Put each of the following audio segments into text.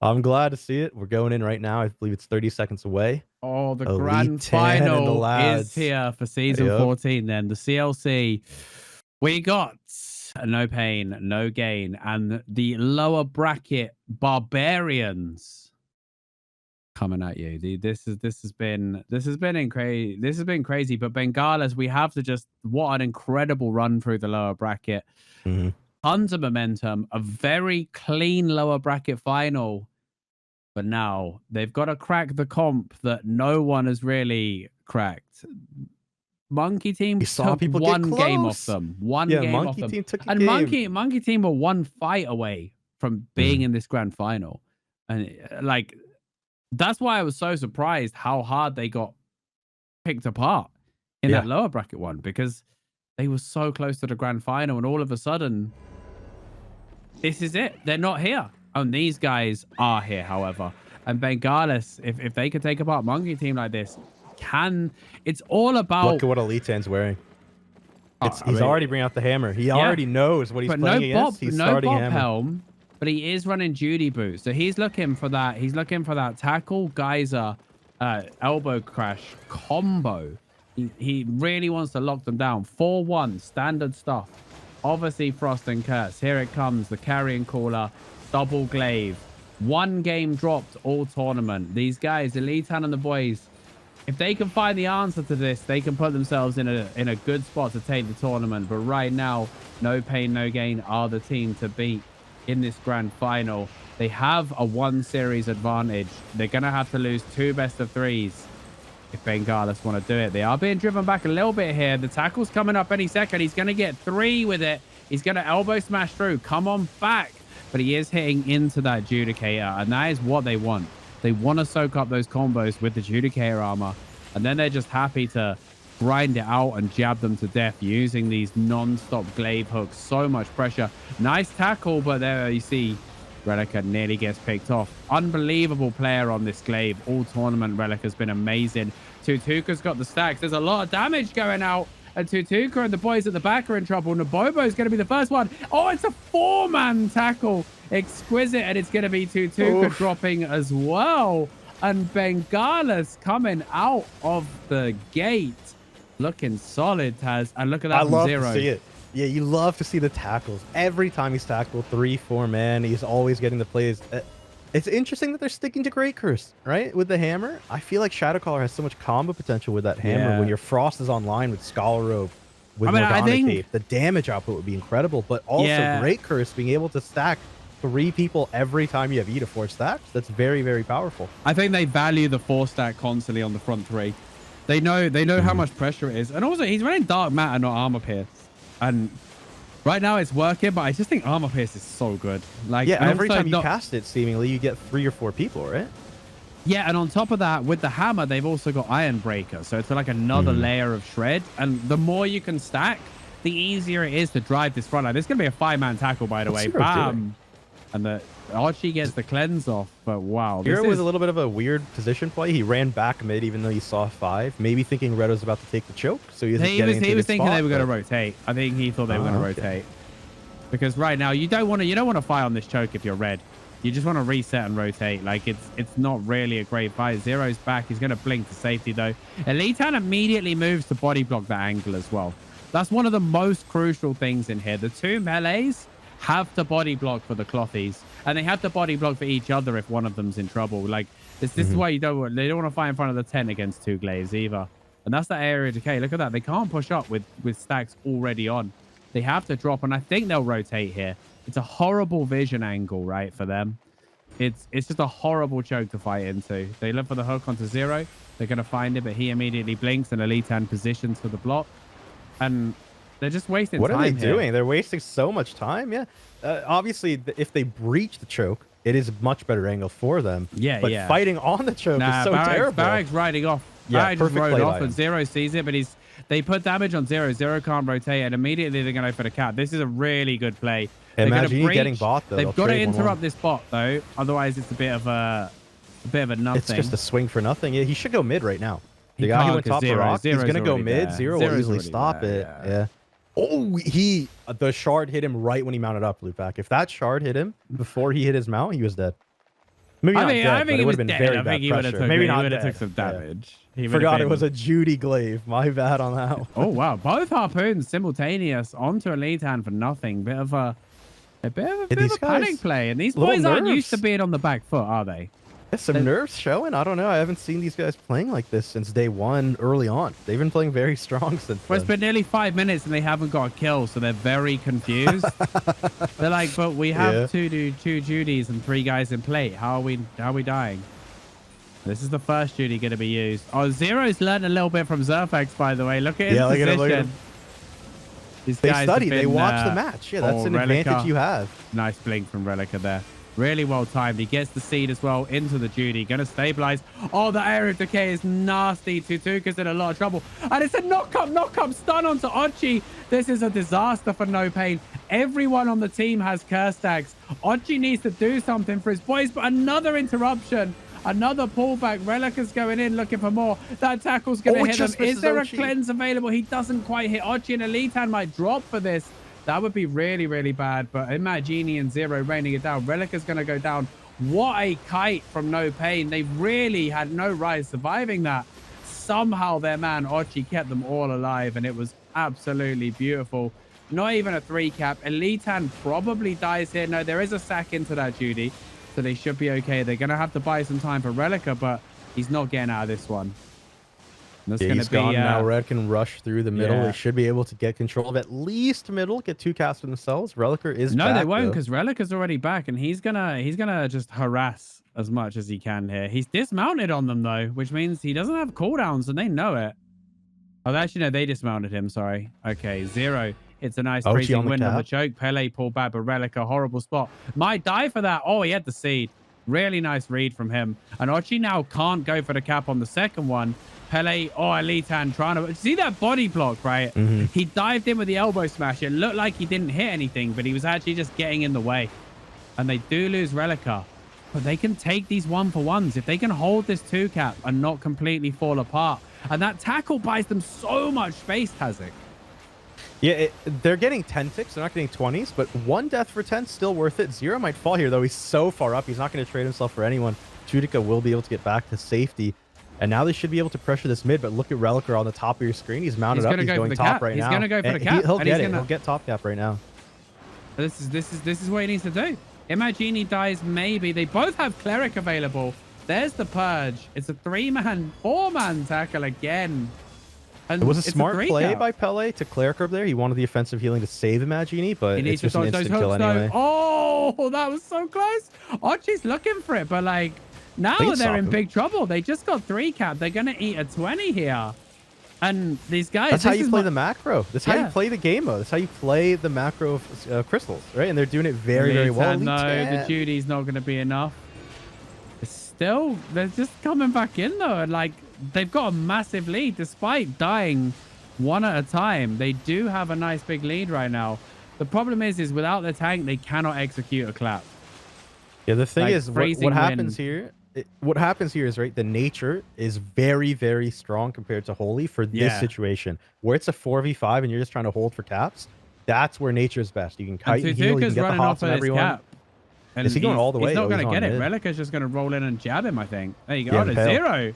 I'm glad to see it. We're going in right now. I believe it's 30 seconds away. Oh, the Elite grand 10 and the final is lads. here for season Yep. 14 then. The CLC. We got no pain, no gain, and the lower bracket barbarians coming at you. This has been crazy. But Bengalas, we have to just what an incredible run through the lower bracket. Mhm. Tons of momentum, a very clean lower bracket final. But now they've got to crack the comp that no one has really cracked. Monkey Team You saw took people get one game off close. them. One Yeah, game off Monkey them. Team took a And game. Monkey Team were one fight away from being in this grand final. And like, that's why I was so surprised how hard they got picked apart in that lower bracket one, because they were so close to the grand final, and all of a sudden, this is it. They're not here. And these guys are here, however. And Bengalis, if they could take apart Monkey Team like this, it's all about... Look at what Elite 10's wearing. He's already bringing out the hammer. He already knows what he's playing against. He's starting hammer. Helm, but he is running duty boots. So he's looking for that. He's looking for that tackle geyser elbow crash combo. He really wants to lock them down. 4-1 standard stuff. Obviously Frost and Curse. Here it comes. The carrying caller. Double glaive. One game dropped all tournament. These guys, Elite and the boys, if they can find the answer to this, they can put themselves in a good spot to take the tournament. But right now, no pain, no gain are the team to beat in this grand final. They have a 1 series advantage. They're going to have to lose 2 best of 3s if Bengalis want to do it. They are being driven back a little bit here. The tackle's coming up any second. He's going to get 3 with it. He's going to elbow smash through. Come on back. But he is hitting into that Judicator, and that is what they want. They want to soak up those combos with the Judicator armor, and then they're just happy to grind it out and jab them to death using these non-stop glaive hooks. So much pressure. Nice tackle, but there you see Relica nearly gets picked off. Unbelievable player on this glaive. All tournament, Relica's been amazing. Tutuka's got the stacks. There's a lot of damage going out. And Tutuka and the boys at the back are in trouble. Nabobo is going to be the first one. Oh, it's a 4-man tackle. Exquisite. And it's going to be Tutuka dropping as well. And Bengalis coming out of the gate. Looking solid, Taz. And look at that. I love to see it. Yeah, you love to see the tackles. Every time he's tackled 3-4 man, he's always getting the plays. It's interesting that they're sticking to Great Curse, right? With the hammer. I feel like Shadowcaller has so much combo potential with that hammer. When your Frost is online with Scholar Robe, with Morgana Cape, the damage output would be incredible. But also Great Curse being able to stack 3 people every time you have E to 4 stacks, that's very, very powerful. I think they value the 4 stack constantly on the front 3. They know how much pressure it is. And also, he's running Dark Matter, not Armor Pierce. And right now it's working, but I just think Armor Pierce is so good. Like, yeah, every time you cast it, seemingly, you get 3 or 4 people, right? Yeah, and on top of that, with the hammer, they've also got Iron Breaker. So it's like another layer of shred. And the more you can stack, the easier it is to drive this front line. This is going to be a 5-man tackle, by the way. Bam! And the Archie gets the cleanse off, but wow. Here was a little bit of a weird position play. He ran back mid even though he saw 5. Maybe thinking Red was about to take the choke, so he was thinking they were going to rotate. I think he thought they were going to rotate. Because right now you don't want to fight on this choke if you're Red. You just want to reset and rotate. Like it's not really a great fight. Zero's back. He's going to blink to safety though. Elitan immediately moves to body block that angle as well. That's one of the most crucial things in here. The 2 melees have to body block for the clothies, and they have to body block for each other if one of them's in trouble. Like this is why they don't want to fight in front of the tent against 2 glaives either. And that's that area decay. Look at that. They can't push up with stacks already on. They have to drop, and I think they'll rotate here. It's a horrible vision angle, right, for them. It's just a horrible choke to fight into. They look for the hook onto Zero. They're going to find it, but he immediately blinks, and Elitan positions for the block. And they're just wasting time. What are they doing? They're wasting so much time. Yeah. Obviously, if they breach the choke, it is a much better angle for them. Yeah, but fighting on the choke is so terrible. Barrack's riding off. Barrack just rode off, and Zero sees it, but they put damage on Zero. Zero can't rotate, and immediately they're going to go for the cap. This is a really good play. Imagine you getting bot, though. They've got to interrupt this bot, though. Otherwise, it's a bit of a nothing. It's just a swing for nothing. Yeah, he should go mid right now. The guy who went top of the rock, he's going to go mid. Zero will easily stop it. Yeah. Oh, the shard hit him right when he mounted up, Lewpac. If that shard hit him before he hit his mount, he was dead. Maybe not I dead, think but he it would was have been dead. very I bad think he would have pressure. took, Maybe he not would have dead. took some Yeah. damage. He would have Forgot it been- was a Judy glaive. My bad on that one. Oh wow, both harpoons simultaneous onto a lead hand for nothing. Bit of a These panic guys, play, and these little boys aren't used to nerves. being on the back foot, are they? There's some nerves showing. I don't know. I haven't seen these guys playing like this since day one early on. They've been playing very strong since Well, it's then. been nearly 5 minutes and they haven't got a kill, so they're very confused. They're like, but we have two Judys and 3 guys in plate. How are we dying? This is the first Judy going to be used. Oh, Zero's learned a little bit from Zerfax, by the way. Look at his position. Look at him. These They guys study. have They been, watch the match. Yeah, that's an advantage you have. Nice blink from Relica there. Really well timed. He gets the seed as well into the Judy. Going to stabilize. Oh, the area of decay is nasty. Tutuka's in a lot of trouble. And it's a knock up, stun onto Ochi. This is a disaster for No Pain. Everyone on the team has curse tags. Ochi needs to do something for his boys, but another interruption. Another pullback. Relica's going in looking for more. That tackle's going to hit him. Is there a cleanse available? He doesn't quite hit Ochi, and Elite Hand might drop for this. That would be really, really bad. But Imagini and Zero raining it down. Relica's going to go down. What a kite from No Pain. They really had no right surviving that. Somehow their man Ochi kept them all alive, and it was absolutely beautiful. Not even a 3-cap. Elite Hand probably dies here. No, there is a sack into that Judy, so they should be okay. They're going to have to buy some time for Relica, but he's not getting out of this one. That's Yeah, going he's to be gone now. Red can rush through the middle. Yeah. They should be able to get control of at least middle. Get 2 caps for themselves. Relica is no, back, they won't, though. because Relica's already back, and he's gonna just harass as much as he can here. He's dismounted on them though, which means he doesn't have cooldowns, and they know it. Oh, actually no, they dismounted him. Sorry. Okay, Zero. It's a nice freezing wind on the choke. Pele pulled back, but Relica, horrible spot. Might die for that. Oh, he had the seed. Really nice read from him. And Ochi now can't go for the cap on the second one. Pele, Elite Hand trying to see that body block, right? He dived in with the elbow smash. It looked like he didn't hit anything, but he was actually just getting in the way. And they do lose Relica, but they can take these 1-for-1s if they can hold this 2-cap and not completely fall apart. And that tackle buys them so much space, Tazzik. Yeah, they're getting 10 ticks. They're not getting 20s, but 1 death for 10 still worth it. Zero might fall here, though. He's so far up. He's not going to trade himself for anyone. Judica will be able to get back to safety. And now they should be able to pressure this mid, but look at Relica on the top of your screen. He's mounted up. He's going top right now. He's going to go for the cap. He'll get it. He'll get top cap right now. This is what he needs to do. Imagini dies maybe. They both have Cleric available. There's the Purge. It's a 3-man, 4-man tackle again. And it was a smart play by Pele to Cleric up there. He wanted the offensive healing to save Imagini, but it's just an instant kill anyway. Oh, that was so close. Ochi's looking for it, but like now they're in big trouble. They just got 3-cap. They're going to eat a 20 here. And these guys... That's how you play the macro. That's how you play the game mode. That's how you play the macro of crystals, right? And they're doing it very, very well. No, the Judy's not going to be enough. Still, they're just coming back in though, and like they've got a massive lead despite dying 1 at a time. They do have a nice big lead right now. The problem is without the tank, they cannot execute a clap. Yeah, the thing is, what happens here? What happens here is, right, the nature is very, very strong compared to Holy for this situation, where it's a 4v5 and you're just trying to hold for caps. That's where nature is best. You can kite and heal, you can get the hops on everyone. Cap. And is he going all the way? He's not going to get it. Relica's just going to roll in and jab him, I think. There you go. Zero.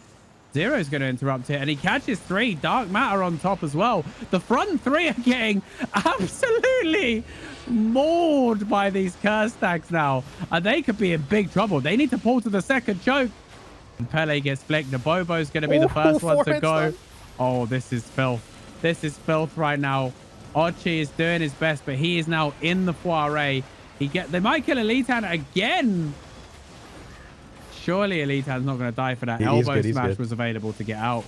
Zero's going to interrupt it, and he catches 3. Dark Matter on top as well. The front 3 are getting absolutely mauled by these curse stacks now, and they could be in big trouble. They need to pull to the second choke. And Pele gets flicked. The Bobo's going to be the first one to go. Oh, this is filth. This is filth right now. Ochi is doing his best, but he is now in the foire. They might kill Elite Hand again. Surely Elite Hand's not going to die for that. Elbow smash was available to get out.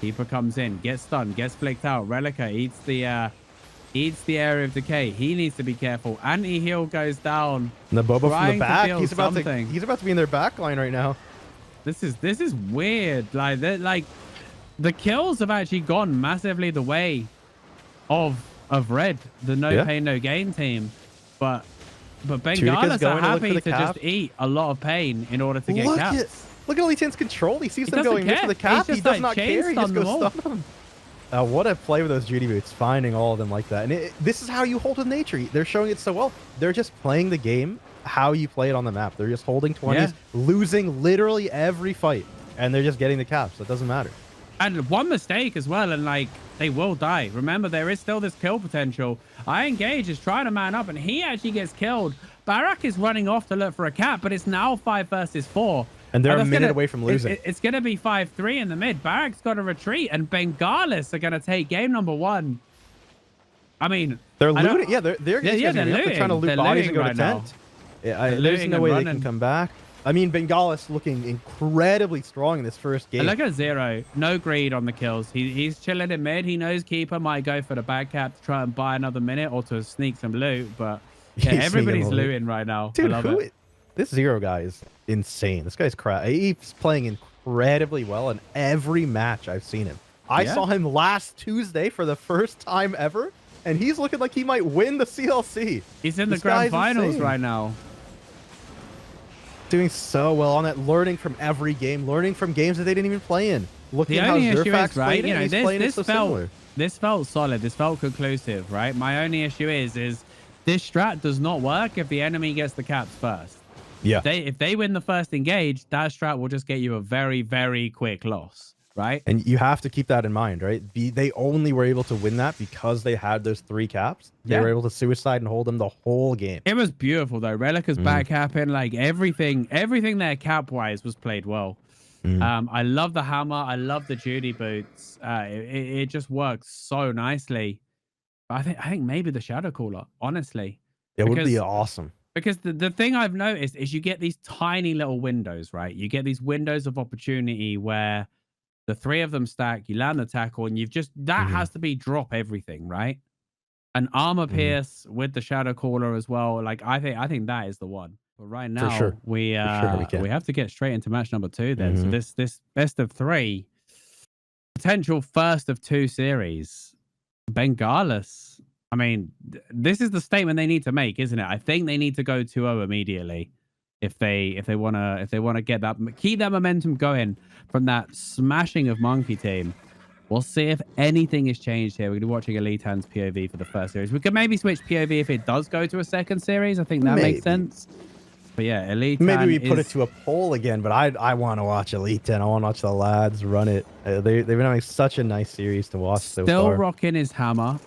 Keeper comes in, gets stunned, gets flicked out. Relica eats the area of decay. He needs to be careful. Anti-heal goes down. And the Bobo from the back. He's about to be in their back line right now. This is weird. Like the kills have actually gone massively the way of Red, the no pain no gain team. But Bengalas are happy to just eat a lot of pain in order to get caps. Look at Elite Hand's control. He sees them going in for the cap. He does not care. He just goes stun them. What a play with those Judy boots, finding all of them like that. And this is how you hold with nature. They're showing it so well. They're just playing the game how you play it on the map. They're just holding 20s, Yeah. losing literally every fight, and they're just getting the caps. So it doesn't matter. And one mistake as well, and like they will die. Remember, there is still this kill potential. iEngage is trying to man up, and he actually gets killed. Barak is running off to look for a cap, but it's now 5 versus 4. And they're a minute away from losing. It's going to be 5-3 in the mid. Barak's got to retreat, and Bengalis are going to take game number 1. I mean, they're looting. Yeah, they're looting. They're trying to loot bodies and go to tent. Yeah, there's no way they can come back. I mean, Bengalis looking incredibly strong in this first game. And look at Zero. No greed on the kills. He's chilling in mid. He knows Keeper might go for the bad cap to try and buy another minute or to sneak some loot. But yeah, everybody's looting right now. Dude, I love it. This Zero guy is insane. This guy's crap. He's playing incredibly well in every match I've seen him. I saw him last Tuesday for the first time ever, and he's looking like he might win the CLC. He's in the grand finals right now. Doing so well on that, learning from every game, learning from games that they didn't even play in. Looking at how Zerfax played it, this felt solid. This felt conclusive, right? My only issue is this strat does not work if the enemy gets the caps first. Yeah. If they win the first engage, that strat will just get you a very, very quick loss, right? And you have to keep that in mind, right? They only were able to win that because they had those 3 caps. They were able to suicide and hold them the whole game. It was beautiful though. Relica's back capping, like everything there cap wise was played well. I love the hammer. I love the Judy boots. It just works so nicely. I think maybe the Shadow Caller, honestly. It would be awesome. Because the thing I've noticed is you get these tiny little windows, right? You get these windows of opportunity where the 3 of them stack, you land the tackle, and you've just, that has to be drop everything, right? An armor pierce with the Shadow Caller as well. Like, I think that is the one. But right now, we have to get straight into match number 2 then. So this best of 3, potential first of 2 series. Bengalis. I mean, this is the statement they need to make, isn't it? I think they need to go 2-0 immediately if they want to get that, keep that momentum going from that smashing of Monkey team. We'll see if anything has changed here. We're going to be watching Elitan's POV for the first series. We could maybe switch POV if it does go to a second series. I think that makes sense. But yeah, Elitan. Maybe we put it to a poll again, but I want to watch Elitan. I want to watch the lads run it. They've been having such a nice series to watch so far. Still rocking his hammer.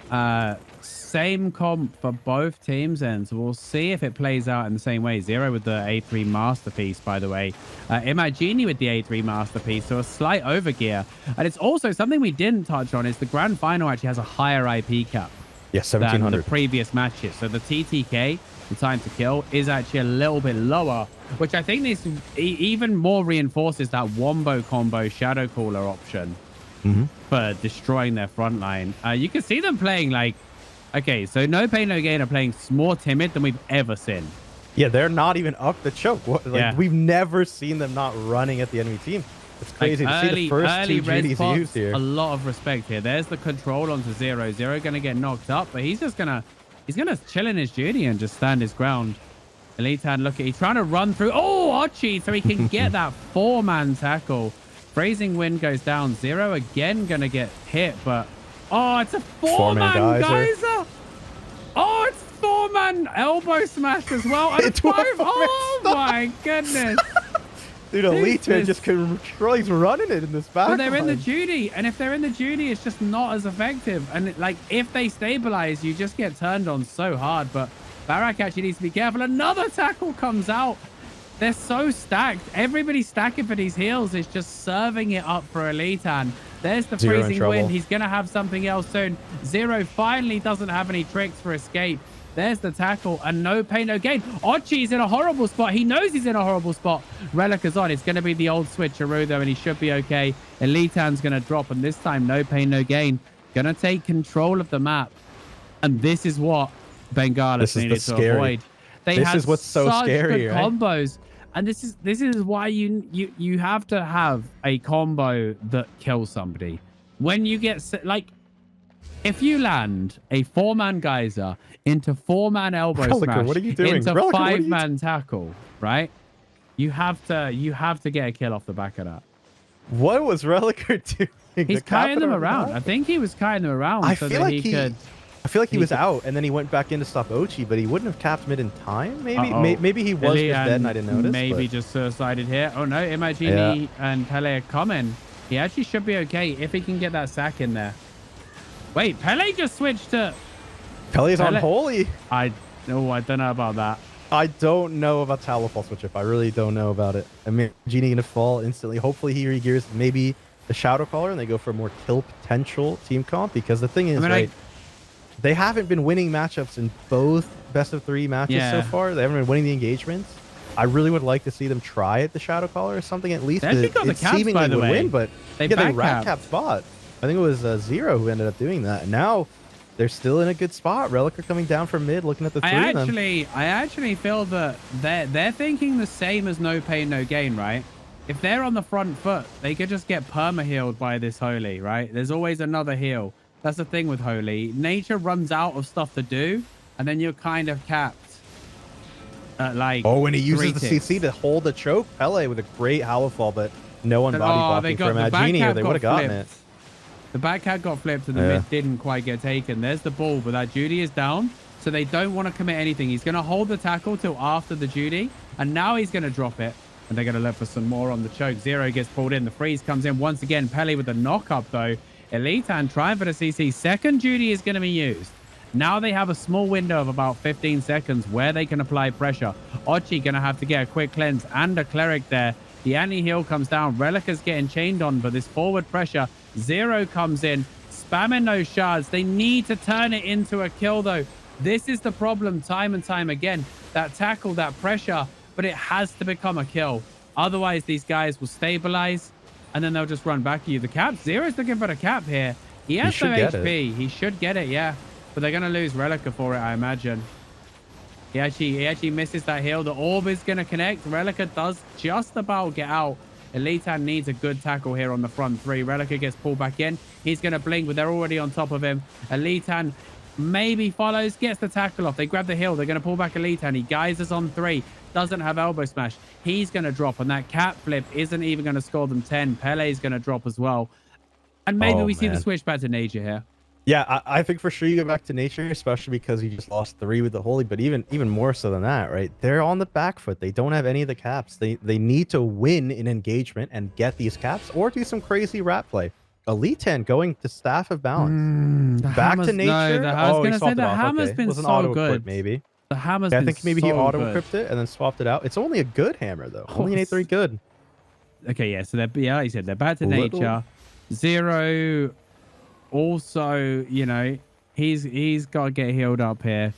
Same comp for both teams, and so we'll see if it plays out in the same way. Zero with the A3 Masterpiece, by the way. Imagini with the A3 Masterpiece, so a slight overgear. And it's also something we didn't touch on is the grand final actually has a higher IP cap. Yeah, 1700. Than the previous matches. So the TTK, the time to kill, is actually a little bit lower, which I think this even more reinforces that wombo combo Shadow Caller option for destroying their front line. You can see them playing like, okay, so No Pain No Gain are playing more timid than we've ever seen. Yeah, they're not even up the choke. We've never seen them not running at the enemy team. It's crazy to see the first 2 GDs used here. A lot of respect here. There's the control onto Zero. Zero going to get knocked up, but he's gonna chill in his Judy and just stand his ground. Elitan, he's trying to run through. Oh, Archie, so he can get that 4-man tackle. Phrasing Wind goes down. Zero again going to get hit, but oh, it's a 4-man geyser. Oh, it's 4-man elbow smash as well. And it's 5. Oh my goodness. Dude, Elitan just controls running it in this back. Well, they're in the Judy, and if they're in the Judy, it's just not as effective. And like, if they stabilize, you just get turned on so hard. But Barak actually needs to be careful. Another tackle comes out. They're so stacked. Everybody stacking for these heals is just serving it up for Elitan. There's the Freezing Wind. He's going to have something else soon. Zero finally doesn't have any tricks for escape. There's the tackle and No Pain No Gain. Ochi's in a horrible spot. He knows he's in a horrible spot. Relic is on. It's going to be the old switcheroo though, and he should be okay. Elitan's going to drop, and this time No Pain No Gain going to take control of the map. And this is what Bengalis needed to avoid. This is what's so scary, right? Combos. And this is why you have to have a combo that kills somebody. When you get like, if you land a 4-man geyser into 4-man elbow smash, what are you doing? Into 5-man tackle, right? You have to get a kill off the back of that. What was Relicer doing? He's kiting them around. I think he was kiting them around so that he could. I feel like he was out, and then he went back in to stop Ochi, but he wouldn't have capped mid in time. Maybe he was just dead and I didn't notice. Maybe but... just suicided here. Oh no, Imagini and Pele are coming. He actually should be okay if he can get that sack in there. Wait, Pele just switched to... Pele's on Holy. I don't know about that. I don't know about Talifal switch up. I really don't know about it. I mean, Genie gonna fall instantly. Hopefully he regears maybe the Shadow Caller and they go for a more kill potential team comp, because the thing is, they haven't been winning matchups in both best of 3 matches so far. They haven't been winning the engagements. I really would like to see them try it, the Shadow Caller or something at least. They got the caps, seemingly by the would way. win, but they rat capped bot. I think it was Zero who ended up doing that. And now they're still in a good spot. Relic are coming down from mid, looking at the 3 of them. I actually feel that they're thinking the same as no pain, no gain, right? If they're on the front foot, they could just get perma-healed by this Holy, right? There's always another heal. That's the thing with Holy. Nature runs out of stuff to do, and then you're kind of capped. When he uses the CC to hold the choke, Pele with a great Howl Fall, but no one body blocking from Imagini, or they would have gotten it. The back cat got flipped and the mid didn't quite get taken. There's the ball, but that Judy is down, so they don't want to commit anything. He's going to hold the tackle till after the Judy, and now he's going to drop it, and they're going to look for some more on the choke. Zero gets pulled in. The freeze comes in once again. Pele with the knock-up, though. Elitan trying for the CC. Second Judy is going to be used. Now they have a small window of about 15 seconds where they can apply pressure. Ochi going to have to get a quick cleanse and a cleric there. The anti-heal comes down. Relic is getting chained on, but this forward pressure. Zero comes in, spamming those shards. They need to turn it into a kill, though. This is the problem time and time again. That tackle, that pressure, but it has to become a kill. Otherwise, these guys will stabilize, and then they'll just run back at you. The cap, Zero's looking for the cap here. He has no HP. He should get it, yeah. But they're going to lose Relica for it, I imagine. He actually misses that heal. The orb is going to connect. Relica does just about get out. Elitan needs a good tackle here on the front 3. Relica gets pulled back in. He's going to blink, but they're already on top of him. Elitan maybe follows, gets the tackle off. They grab the heal. They're going to pull back Elitan. He geysers on 3. Doesn't have elbow smash. He's going to drop, and that cap flip isn't even going to score them 10. Pele's going to drop as well. And maybe we see the switch back to Nature here. Yeah, I think for sure you go back to Nature, especially because you just lost 3 with the Holy, but even more so than that, right? They're on the back foot. They don't have any of the caps. They need to win in engagement and get these caps, or do some crazy rat play. Elite 10 going to Staff of Balance. Back to Nature. No, I was going to say the hammer's been so good. Maybe. The hammer's been I think maybe he auto-equipped it and then swapped it out. It's only a good hammer, though. Only an 8-3 good. Okay, yeah. So they're, like you said, they're back to Nature. Zero... Also, you know, he's got to get healed up here.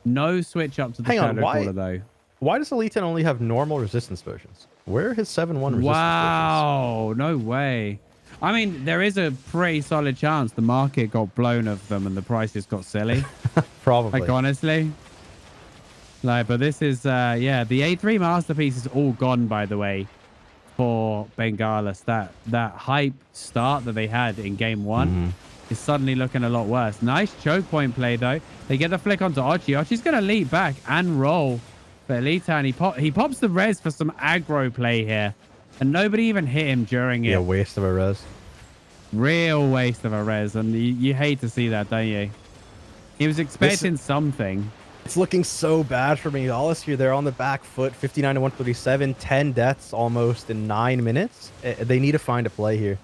No switch up to the Shadow Caller, though. Why does Elite 10 only have normal resistance potions? Where are his 7-1 resistance Wow, no way. I mean, there is a pretty solid chance the market got blown of them and the prices got silly. Probably. Like, honestly. Like, but this is, yeah, the A3 Masterpiece is all gone, by the way, for Bengalis. That hype start that they had in game 1 is suddenly looking a lot worse. Nice choke point play, though. They get the flick onto Ochi. Ochi's going to leap back and roll. But Elitan, he pops the res for some aggro play here. And nobody even hit him during it. Yeah, waste of a res. Real waste of a res. And you hate to see that, don't you? He was expecting something. It's looking so bad for me. All here, they're on the back foot. 59 to 137. 10 deaths almost in 9 minutes. They need to find a play here.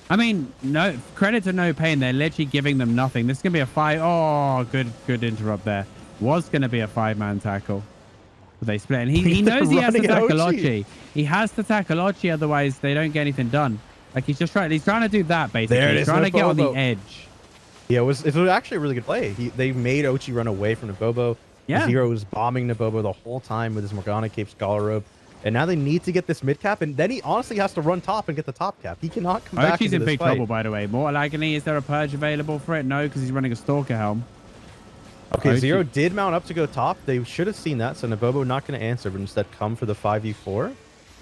I mean, no credit to No Pain. They're literally giving them nothing. This is going to be a 5. Oh, good interrupt there. Was going to be a 5-man tackle. But they split. And he knows he has to tackle Ochi. He has to tackle Ochi, otherwise they don't get anything done. Like, he's trying to do that, basically. He's trying to get on the edge. Yeah, it was actually a really good play. They made Ochi run away from the Bobo. Yeah. Zero was bombing Nabobo the whole time with his Morgana Cape Scholar Robe. And now they need to get this mid cap, and then he honestly has to run top and get the top cap. He cannot come back. Ochi's in big trouble, by the way. Mortal Agony, is there a purge available for it? No, because he's running a Stalker Helm. Okay, Ochi. Zero did mount up to go top. They should have seen that, so Nabobo not going to answer, but instead come for the 5v4.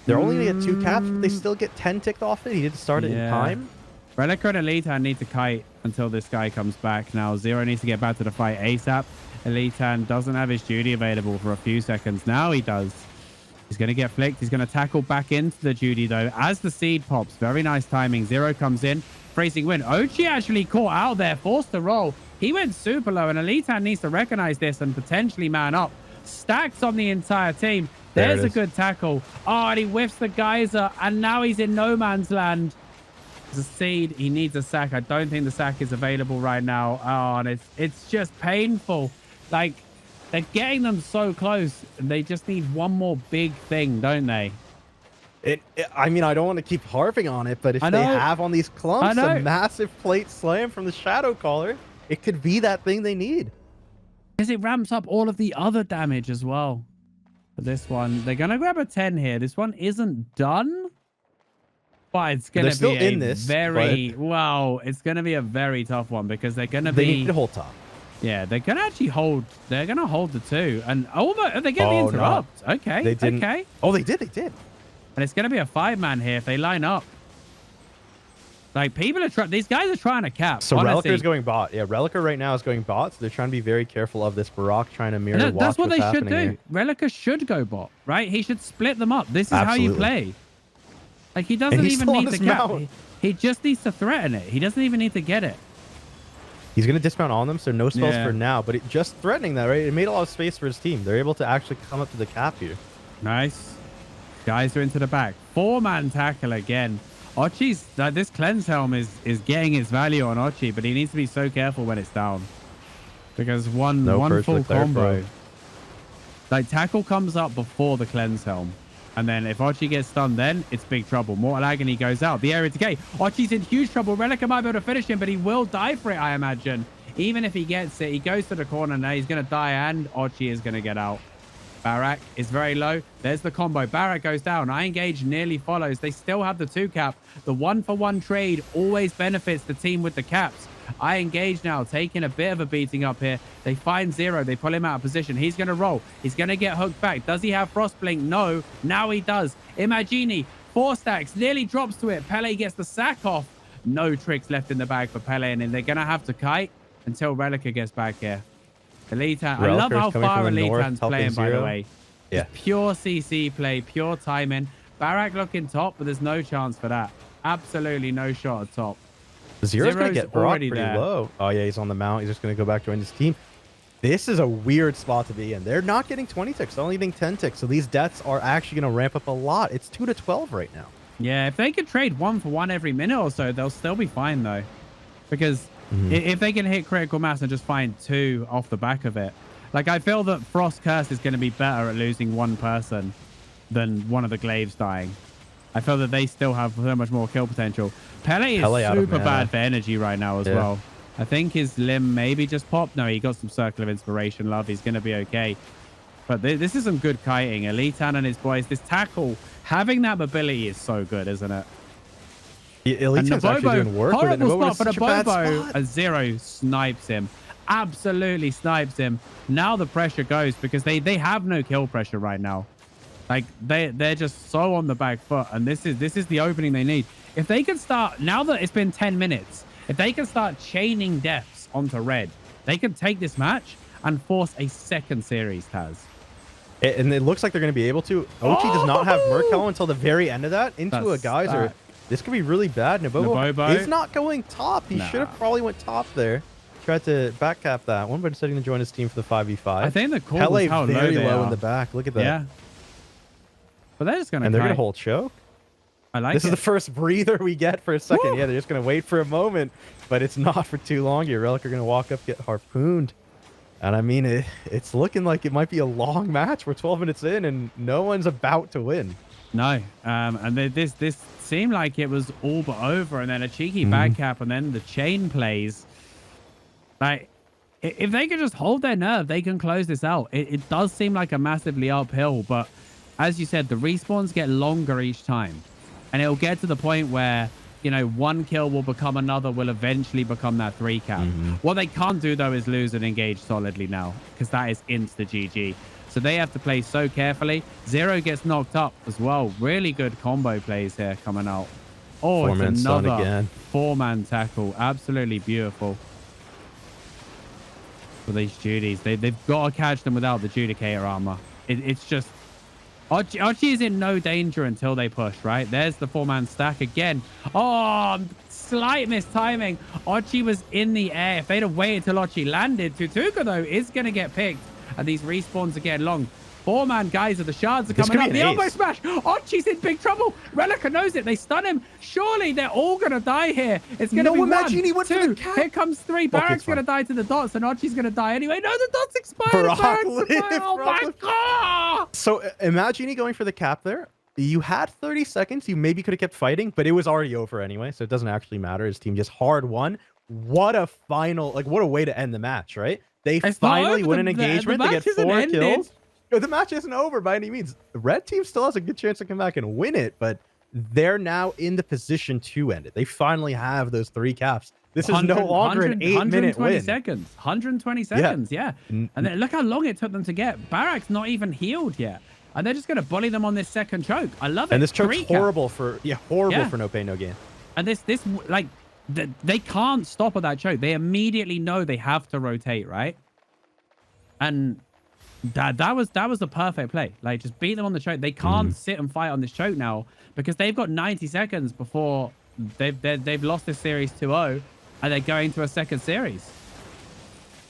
They're only going to get 2 caps, but they still get 10 ticked off it. He did start it in time. Relic and Elitan need to kite until this guy comes back. Now, Zero needs to get back to the fight ASAP. Elitan doesn't have his Judy available for a few seconds. Now he does. He's going to get flicked. He's going to tackle back into the Judy, though, as the seed pops. Very nice timing. Zero comes in. Freezing wind. Ochi actually caught out there. Forced to roll. He went super low, and Elitan needs to recognize this and potentially man up. Stacks on the entire team. There's a good tackle. Oh, and he whiffs the geyser, and now he's in no man's land. There's a seed. He needs a sack. I don't think the sack is available right now. Oh, and it's just painful. Like, they're getting them so close, and they just need one more big thing, don't they? I mean, I don't want to keep harping on it, but if they have on these clumps a massive plate slam from the Shadow Caller, it could be that thing they need. Because it ramps up all of the other damage as well. For this one, they're going to grab a 10 here. This one isn't done, but it's going to be it's going to be a very tough one because they're going to be... They need to hold top. Yeah, they're going to actually hold... They're going to hold the 2. And they get the interrupt. No. Okay, they didn't. Okay. Oh, they did. And it's going to be a 5-man here if they line up. Like, people are trying... These guys are trying to cap. So Relica's going bot. Yeah, Relica right now is going bot. So they're trying to be very careful of this. Barak trying to mirror watch that's what they should do. Here. Relica should go bot, right? He should split them up. This is how you play. Like, he doesn't even need to cap. He just needs to threaten it. He doesn't even need to get it. He's going to dismount on them, so no spells for now. But just threatening that, right? It made a lot of space for his team. They're able to actually come up to the cap here. Nice. Guys are into the back. 4-man tackle again. Ochi's this cleanse helm is getting its value on Ochi, but he needs to be so careful when it's down because one full combo, like tackle comes up before the cleanse helm, and then if Ochi gets stunned, then it's big trouble. Mortal Agony goes out. The area decay. Ochi's in huge trouble. Relica might be able to finish him, but he will die for it, I imagine. Even if he gets it, he goes to the corner now. He's going to die, and Ochi is going to get out. Barak is very low. There's the combo. Barak goes down. I engage nearly follows. They still have the 2 cap. The 1-for-1 trade always benefits the team with the caps. I engage now, taking a bit of a beating up here. They find Zero. They pull him out of position. He's going to roll. He's going to get hooked back. Does he have Frostblink? No. Now he does. Imagini, 4 stacks, nearly drops to it. Pele gets the sack off. No tricks left in the bag for Pele, and then they're going to have to kite until Relica gets back here. Elitan. I love how far Elitan's playing, by the way. Yeah. It's pure CC play, pure timing. Barak looking top, but there's no chance for that. Absolutely no shot at top. Zero's going to get Barak pretty low. Oh, yeah, he's on the mount. He's just going to go back join his team. This is a weird spot to be in. They're not getting 20 ticks. They're only getting 10 ticks. So these deaths are actually going to ramp up a lot. It's 2 to 12 right now. Yeah, if they could trade 1-for-1 every minute or so, they'll still be fine, though. Because... if they can hit critical mass and just find 2 off the back of it. Like, I feel that Frost Curse is going to be better at losing 1 person than one of the Glaives dying. I feel that they still have so much more kill potential. Pele is super bad for energy right now as well. I think his limb maybe just popped. No, he got some Circle of Inspiration love. He's going to be okay. But this is some good kiting. Elitan and his boys. This tackle, having that mobility is so good, isn't it? Elitan's actually doing work with it. Horrible spot for the Bobo as Zero snipes him. Absolutely snipes him. Now the pressure goes because they have no kill pressure right now. Like they're just so on the back foot, and this is the opening they need. If they can start, now that it's been 10 minutes, if they can start chaining deaths onto red, they can take this match and force a second series, Taz. And it looks like they're going to be able to. Ochi does not have Merkel until the very end of that. Into a geyser. This could be really bad. Nabobo is not going top. He should have probably went top there. Tried to backcap that one, but instead to join his team for the 5v5. I think the call Pele was how very low in the back. Look at that. Yeah. But they're just going to And they're going to hold choke. I like this is the first breather we get for a second. Woo! Yeah, they're just going to wait for a moment, but it's not for too long. Your Relic are going to walk up, get harpooned. And I mean, it's looking like it might be a long match. We're 12 minutes in, and no one's about to win. No, and this seemed like it was all but over, and then a cheeky back cap, and then the chain plays. Like, if they can just hold their nerve, they can close this out. It does seem like a massively uphill, but as you said, the respawns get longer each time, and it'll get to the point where, you know, 1 kill will become another, will eventually become that 3 cap. What they can't do, though, is lose and engage solidly now, because that is insta GG. So they have to play so carefully. Zero gets knocked up as well. Really good combo plays here coming out. Oh, it's another 4-man tackle. Absolutely beautiful for these Judies. They've got to catch them without the Judicator armor. It's just... Archie is in no danger until they push, right? There's the 4-man stack again. Oh, slight mistiming. Archie was in the air. If they'd have waited till Archie landed, Tutuka, though, is going to get picked. And these respawns are getting long. 4-man guys of the shards are coming up. The elbow smash. Archie's in big trouble. Relica knows it. They stun him. Surely they're all going to die here. It's going to be one, two. Here comes 3. Barrack's going to die to the dots, and Archie's going to die anyway. No, the dots expired. Oh my God. So Imagini going for the cap there. You had 30 seconds. You maybe could have kept fighting, but it was already over anyway, so it doesn't actually matter. His team just hard won. What a final, like what a way to end the match, right? They finally win an engagement. They get 4 kills. The match isn't over by any means. The red team still has a good chance to come back and win it, but they're now in the position to end it. They finally have those 3 caps. This is no longer an 8-minute win. 120 seconds, yeah. And then look how long it took them to get. Barrack's not even healed yet. And they're just going to bully them on this second choke. I love it. And this choke's horrible for, for no pain, no gain. And this like, they can't stop at that choke. They immediately know they have to rotate, right? And that was the perfect play. Like, just beat them on the choke. They can't sit and fight on this choke now because they've got 90 seconds before they've lost this series 2-0 and they're going to a second series.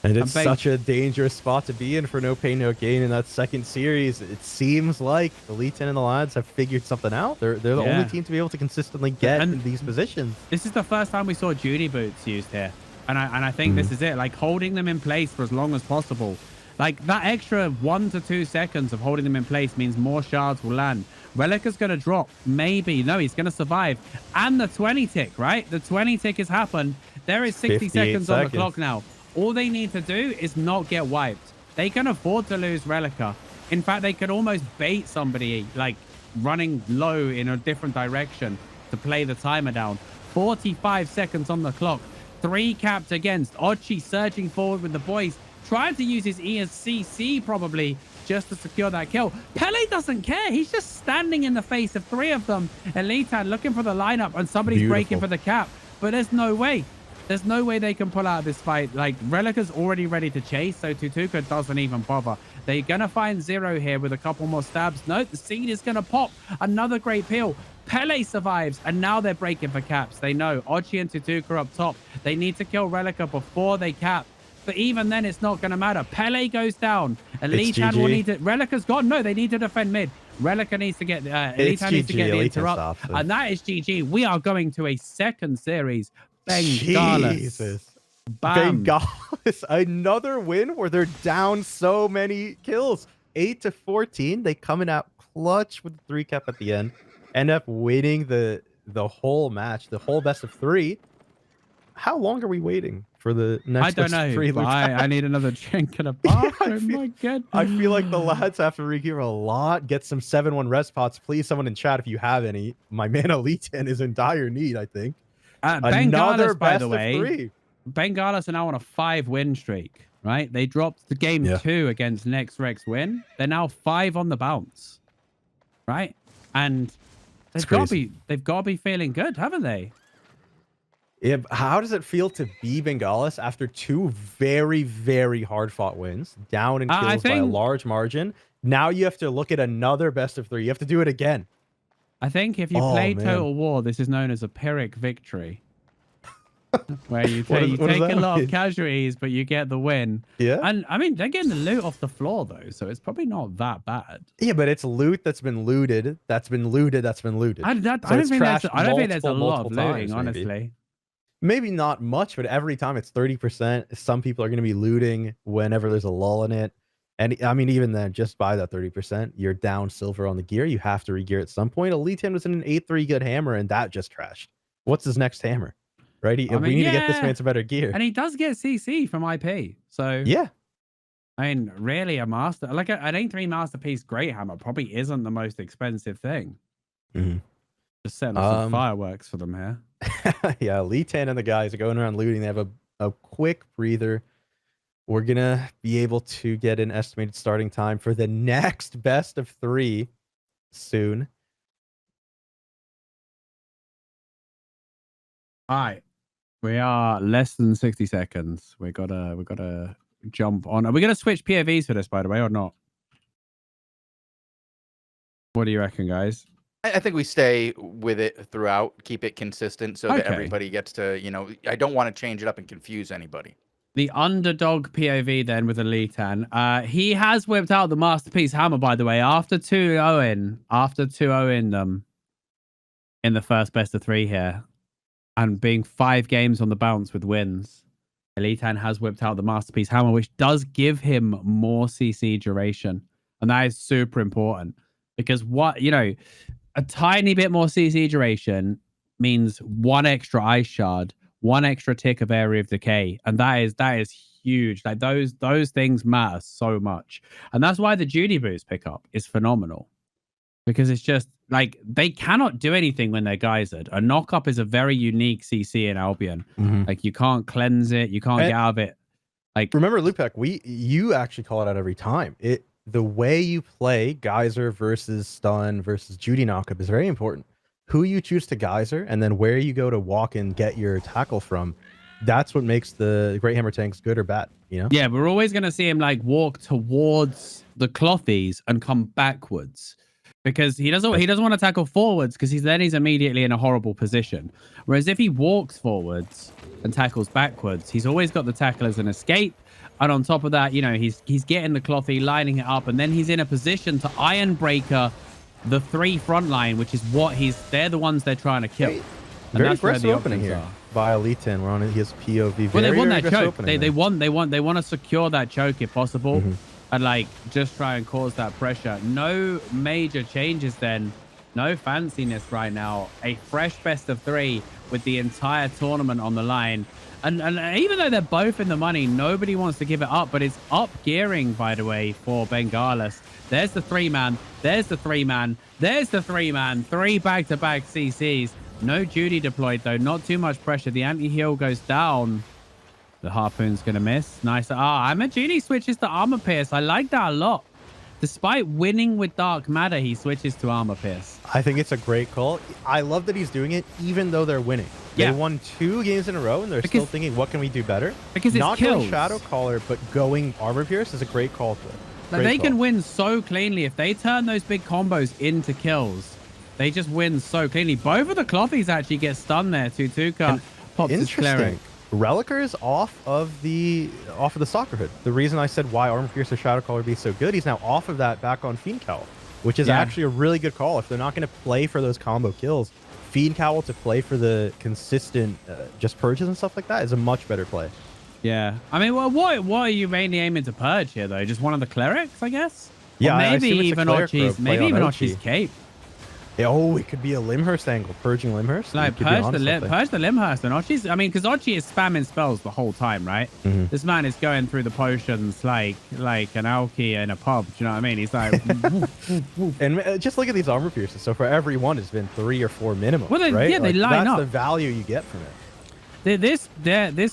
And it's such a dangerous spot to be in for no pain, no gain in that second series. It seems like Elite 10 and the lads have figured something out. They're the only team to be able to consistently get in these positions. This is the first time we saw Judy boots used here. And I think this is it. Like, holding them in place for as long as possible. Like, that extra 1 to 2 seconds of holding them in place means more shards will land. Relica's going to drop. Maybe. No, he's going to survive. And the 20 tick, right? The 20 tick has happened. There is 60 seconds on the clock now. All they need to do is not get wiped. They can afford to lose Relica. In fact, they could almost bait somebody, like, running low in a different direction to play the timer down. 45 seconds on the clock. 3 capped against. Ochi surging forward with the boys. Trying to use his ESCC probably just to secure that kill. Pele doesn't care. He's just standing in the face of 3 of them. Elitan looking for the lineup and somebody's breaking for the cap. But there's no way. There's no way they can pull out of this fight. Like, Relica's already ready to chase, so Tutuka doesn't even bother. They're going to find Zero here with a couple more stabs. No, the seed is going to pop. Another great peel. Pele survives, and now they're breaking for caps. They know Ochi and Tutuka are up top. They need to kill Relica before they cap. But even then, it's not going to matter. Pele goes down. Elitan will need to... Relica's gone. No, they need to defend mid. Relica needs to get... Elitan needs to get the interrupt. And that is GG. We are going to a second series. Bengalis. Jesus. Bam. Bengalis. Another win where they're down so many kills. 8-14. They come in out clutch with the 3 cap at the end. End up winning the whole match. The whole best of 3. How long are we waiting for the next? I don't know. I need another drink and a bathroom. My God. I feel like the lads have to regear a lot. Get some 7-1 res pots. Please, someone in chat if you have any. My man Elite 10 is in dire need, I think. Bengalis, by the way. Bengalis are now on a 5-win streak, right? They dropped the game 2 against Next Rex win. They're now 5 on the bounce, right? And they've got to be feeling good, haven't they? Yeah, how does it feel to be Bengalis after 2 very, very hard-fought wins, down in kills by a large margin? Now you have to look at another best of 3. You have to do it again. I think if you play Total War, this is known as a Pyrrhic victory, where you take a lot of casualties, but you get the win. Yeah. And I mean, they're getting the loot off the floor though, so it's probably not that bad. Yeah, but it's loot that's been looted. That's been looted. That's been looted. I don't think there's a lot of looting, honestly. Maybe not much, but every time it's 30%. Some people are going to be looting whenever there's a lull in it. And I mean, even then, just by that 30%, you're down silver on the gear. You have to regear at some point. Elite 10 was in an 8-3 good hammer, and that just crashed. What's his next hammer? Right? We need to get this man some better gear. And he does get CC from IP. So, yeah. I mean, really a master, like an 8-3 masterpiece great hammer probably isn't the most expensive thing. Just setting up some fireworks for them here. Yeah, Elite 10 and the guys are going around looting. They have a quick breather. We're going to be able to get an estimated starting time for the next best of 3 soon. All right. We are less than 60 seconds. We gotta jump on. Are we gonna switch POVs for this, by the way, or not? What do you reckon, guys? I think we stay with it throughout, keep it consistent so that everybody gets to, you know, I don't want to change it up and confuse anybody. The underdog POV then with Elitan. He has whipped out the Masterpiece Hammer, by the way, after 2-0 in the first best of 3 here, and being 5 games on the bounce with wins. Elitan has whipped out the Masterpiece Hammer, which does give him more CC duration. And that is super important because a tiny bit more CC duration means 1 extra ice shard, 1 extra tick of area of decay, and that is huge. Like those things matter so much, and that's why the Judy boost pickup is phenomenal, because it's just like they cannot do anything when they're geysered. A knock up is a very unique CC in Albion. Like you can't cleanse it, you can't get out of it. Like remember Lewpac, you actually call it out every time. The way you play geyser versus stun versus Judy knockup is very important. Who you choose to geyser and then where you go to walk and get your tackle from, that's what makes the Great Hammer tanks good or bad, you know? Yeah, we're always going to see him like walk towards the clothies and come backwards because he doesn't want to tackle forwards because he's immediately in a horrible position. Whereas if he walks forwards and tackles backwards, he's always got the tackle as an escape. And on top of that, you know, he's getting the clothy, lining it up, and then he's in a position to Iron Breaker the 3 front line, which is what they're the ones they're trying to kill. And very aggressive opening here by Elitan. We're on his POV. Well, they want that choke. They want to secure that choke if possible, and like just try and cause that pressure. No major changes then. No fanciness right now. A fresh best of 3 with the entire tournament on the line. And even though they're both in the money, nobody wants to give it up. But it's up gearing, by the way, for Bengalis. There's the 3-man. There's the 3-man. There's the 3-man. 3 back-to-back CCs. No Judy deployed, though. Not too much pressure. The anti-heal goes down. The Harpoon's going to miss. Nice. Judy switches to Armor Pierce. I like that a lot. Despite winning with Dark Matter, he switches to Armor Pierce. I think it's a great call. I love that he's doing it even though they're winning. They won 2 games in a row, and they're still thinking, what can we do better? Because it's not kills. Going Shadow Caller, but going Armor Pierce is a great call for it. Like they can win so cleanly. If they turn those big combos into kills, they just win so cleanly. Both of the Clothies actually get stunned there. Tutuka pops his cleric. Relicer is off of the Soccer Hood. The reason I said why Armor Pierce or Shadow Caller would be so good, he's now off of that back on Fiend Cowl, which is actually a really good call. If they're not going to play for those combo kills, Fiend Cowl to play for the consistent just purges and stuff like that is a much better play. Yeah. I mean, well, what are you mainly aiming to purge here, though? Just one of the clerics, I guess? Yeah, or maybe even Ochi's cape. Oh, it could be a Limhurst angle, purging Limhurst. Like purge the Limhurst and Ochi's. I mean, because Ochi is spamming spells the whole time, right? This man is going through the potions like an alky in a pub. Do you know what I mean? He's like, and just look at these armor pierces. So for every one, it's been 3 or 4 minimum. Well, right? Yeah, they line up. That's the value you get from it. This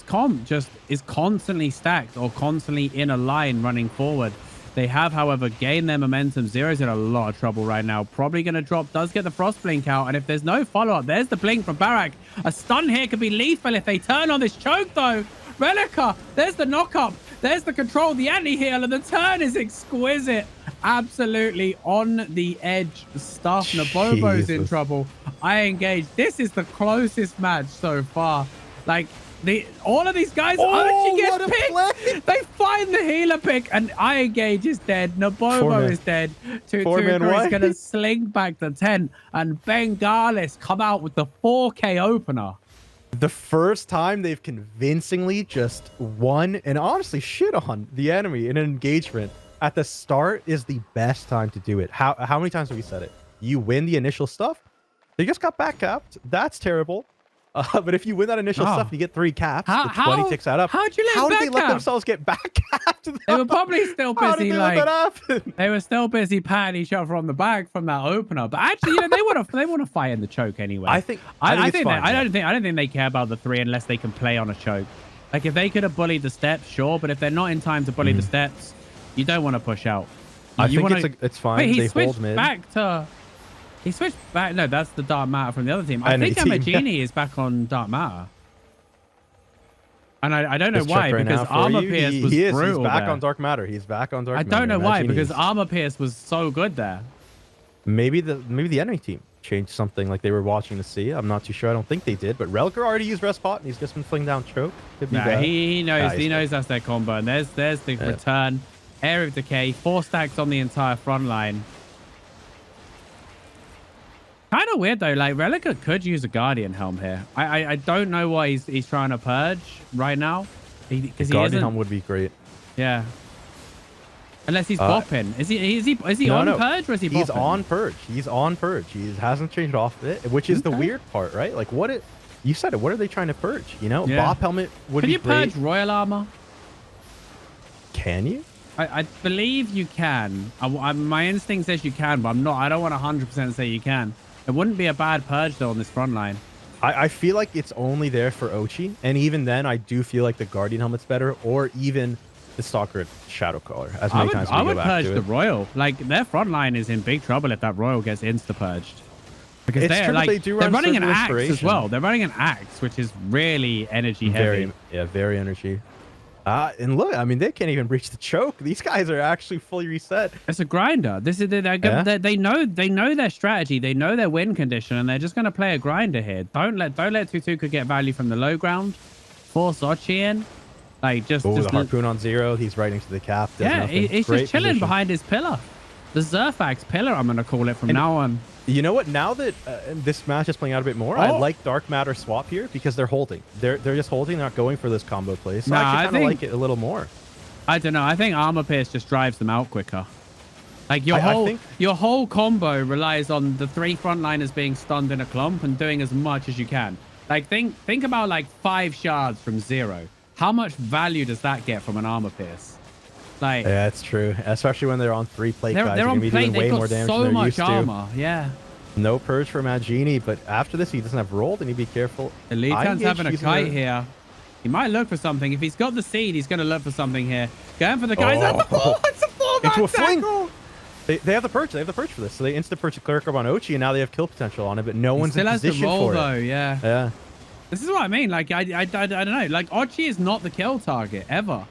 comp just is constantly stacked or constantly in a line running forward. They have, however, gained their momentum. Zero's in a lot of trouble right now. Probably going to drop. Does get the Frost Blink out. And if there's no follow-up, there's the Blink from Barak. A stun here could be lethal if they turn on this choke, though. Relica, there's the knock-up. There's the control, the anti-heal, and the turn is exquisite. Absolutely on the edge stuff. Nabobo's in trouble. I engage. This is the closest match so far. Like, all of these guys, Archie gets picked. They find the healer pick, and I engage is dead. Nabobo is dead. Tutuka is going to sling back the 10, and Bengalis come out with the 4K opener. The first time they've convincingly just won and honestly shit on the enemy in an engagement at the start is the best time to do it. How many times have we said it? You win the initial stuff, they just got back capped. That's terrible. But if you win that initial stuff, you get 3 caps. The 20 ticks that up. How did they let themselves get back capped? They were probably still busy. How did they let that happen? They were still busy patting each other on the back from that opener. But actually, you know, they want to fight in the choke anyway. I don't think they care about the 3 unless they can play on a choke. Like if they could have bullied the steps, sure. But if they're not in time to bully the steps, you don't want to push out. I think it's fine. Wait, they hold mid. He switched back. No, that's the Dark Matter from the other team. I think Amagini is back on Dark Matter. And I don't know why, because Armor Pierce was brutal. He's back on Dark Matter. He's back on Dark Matter. I don't know why, because Armor Pierce was so good there. Maybe the enemy team changed something like they were watching to see. I'm not too sure. I don't think they did. But Reliker already used Rest Pot, and he's just been flinging down choke. Could be Nah, bad. he knows. He He's knows that's their combo. And there's the return. Area of Decay. 4 stacks on the entire front line. Kind of weird though. Like Relica could use a Guardian Helm here. I don't know why he's trying to purge right now. Because Guardian Helm would be great. Yeah. Unless he's bopping. Is he on purge or is he bopping? He's on purge. He's on purge. He hasn't changed off it, which is the weird part, right? Like you said it. What are they trying to purge? You know, Bop helmet would be great. Can you purge Royal Armor? Can you? I believe you can. My instinct says you can, but I don't want to 100% say you can. It wouldn't be a bad purge though on this front line. I feel like it's only there for Ochi, and even then, I do feel like the Guardian helmet's better, or even the Stalker Shadowcaller. As many times I would purge the Royal. Like their front line is in big trouble if that Royal gets insta purged. Because they're running an axe as well. They're running an axe, which is really energy heavy. Very energy. And look, I mean, they can't even reach the choke. These guys are actually fully reset. It's a grinder. This is they know their strategy. They know their win condition, and they're just going to play a grinder here. Don't let Tutuka get value from the low ground. Force Ochi in. Like just the harpoon on Zero. He's right into the cap. Yeah, he's just chilling behind his pillar. The Zerfax pillar, I'm going to call it from now on. You know what? Now that this match is playing out a bit more, I like Dark Matter swap here because they're holding. They're just holding, not going for this combo play. So I kind of like it a little more. I don't know. I think Armor Pierce just drives them out quicker. Like your whole combo relies on the 3 frontliners being stunned in a clump and doing as much as you can. Like think about like 5 shards from Zero. How much value does that get from an Armor Pierce? Like, yeah, it's true. Especially when they're on 3 plate guys. They're on plate. They've way more damage so much armor. Yeah. No purge for Magini, but after this, he doesn't have rolled, and he'd be careful. Elitan's having a kite here. He might look for something. If he's got the seed, he's going to look for something here. Going for the guys. It's a 4-man tackle. They have the purge. They have the purge for this. So they insta-purge a Cleric on Ochi, and now they have kill potential on it, but no one's in position for it. Though, yeah. Yeah. This is what I mean. Like, I don't know. Like, Ochi is not the kill target, ever.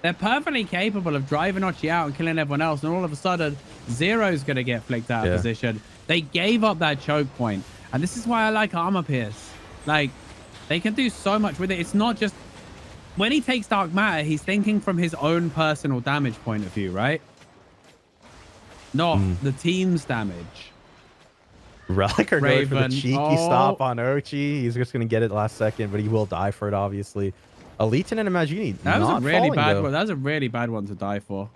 They're perfectly capable of driving Ochi out and killing everyone else, and all of a sudden, Zero's going to get flicked out of position. They gave up that choke point, and this is why I like Armor Pierce. Like, they can do so much with it. It's not just... When he takes Dark Matter, he's thinking from his own personal damage point of view, right? Not the team's damage. Relic are going for the cheeky stop on Ochi. He's just going to get it last second, but he will die for it, obviously. Elitan and Imagini. That was a really bad one. That was a really bad one to die for.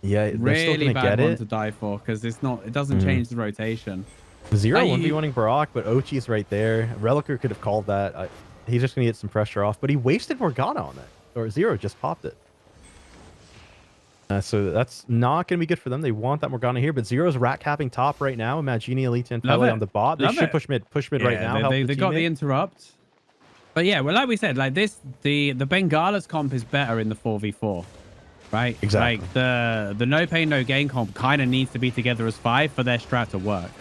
Yeah, they're really still bad one to die for because it's not. It doesn't change the rotation. Zero 1v1ing Barak, but Ochi's right there. Reliker could have called that. He's just gonna get some pressure off, but he wasted Morgana on that, or Zero just popped it. So that's not gonna be good for them. They want that Morgana here, but Zero's rat capping top right now. Imagini, Elite, and Pele on the bot. They should push mid right now. They got the interrupt. But yeah, well, like we said, like this, the Bengalas comp is better in the 4v4, right? Exactly. Like the no pain no gain comp kind of needs to be together as 5 for their strat to work.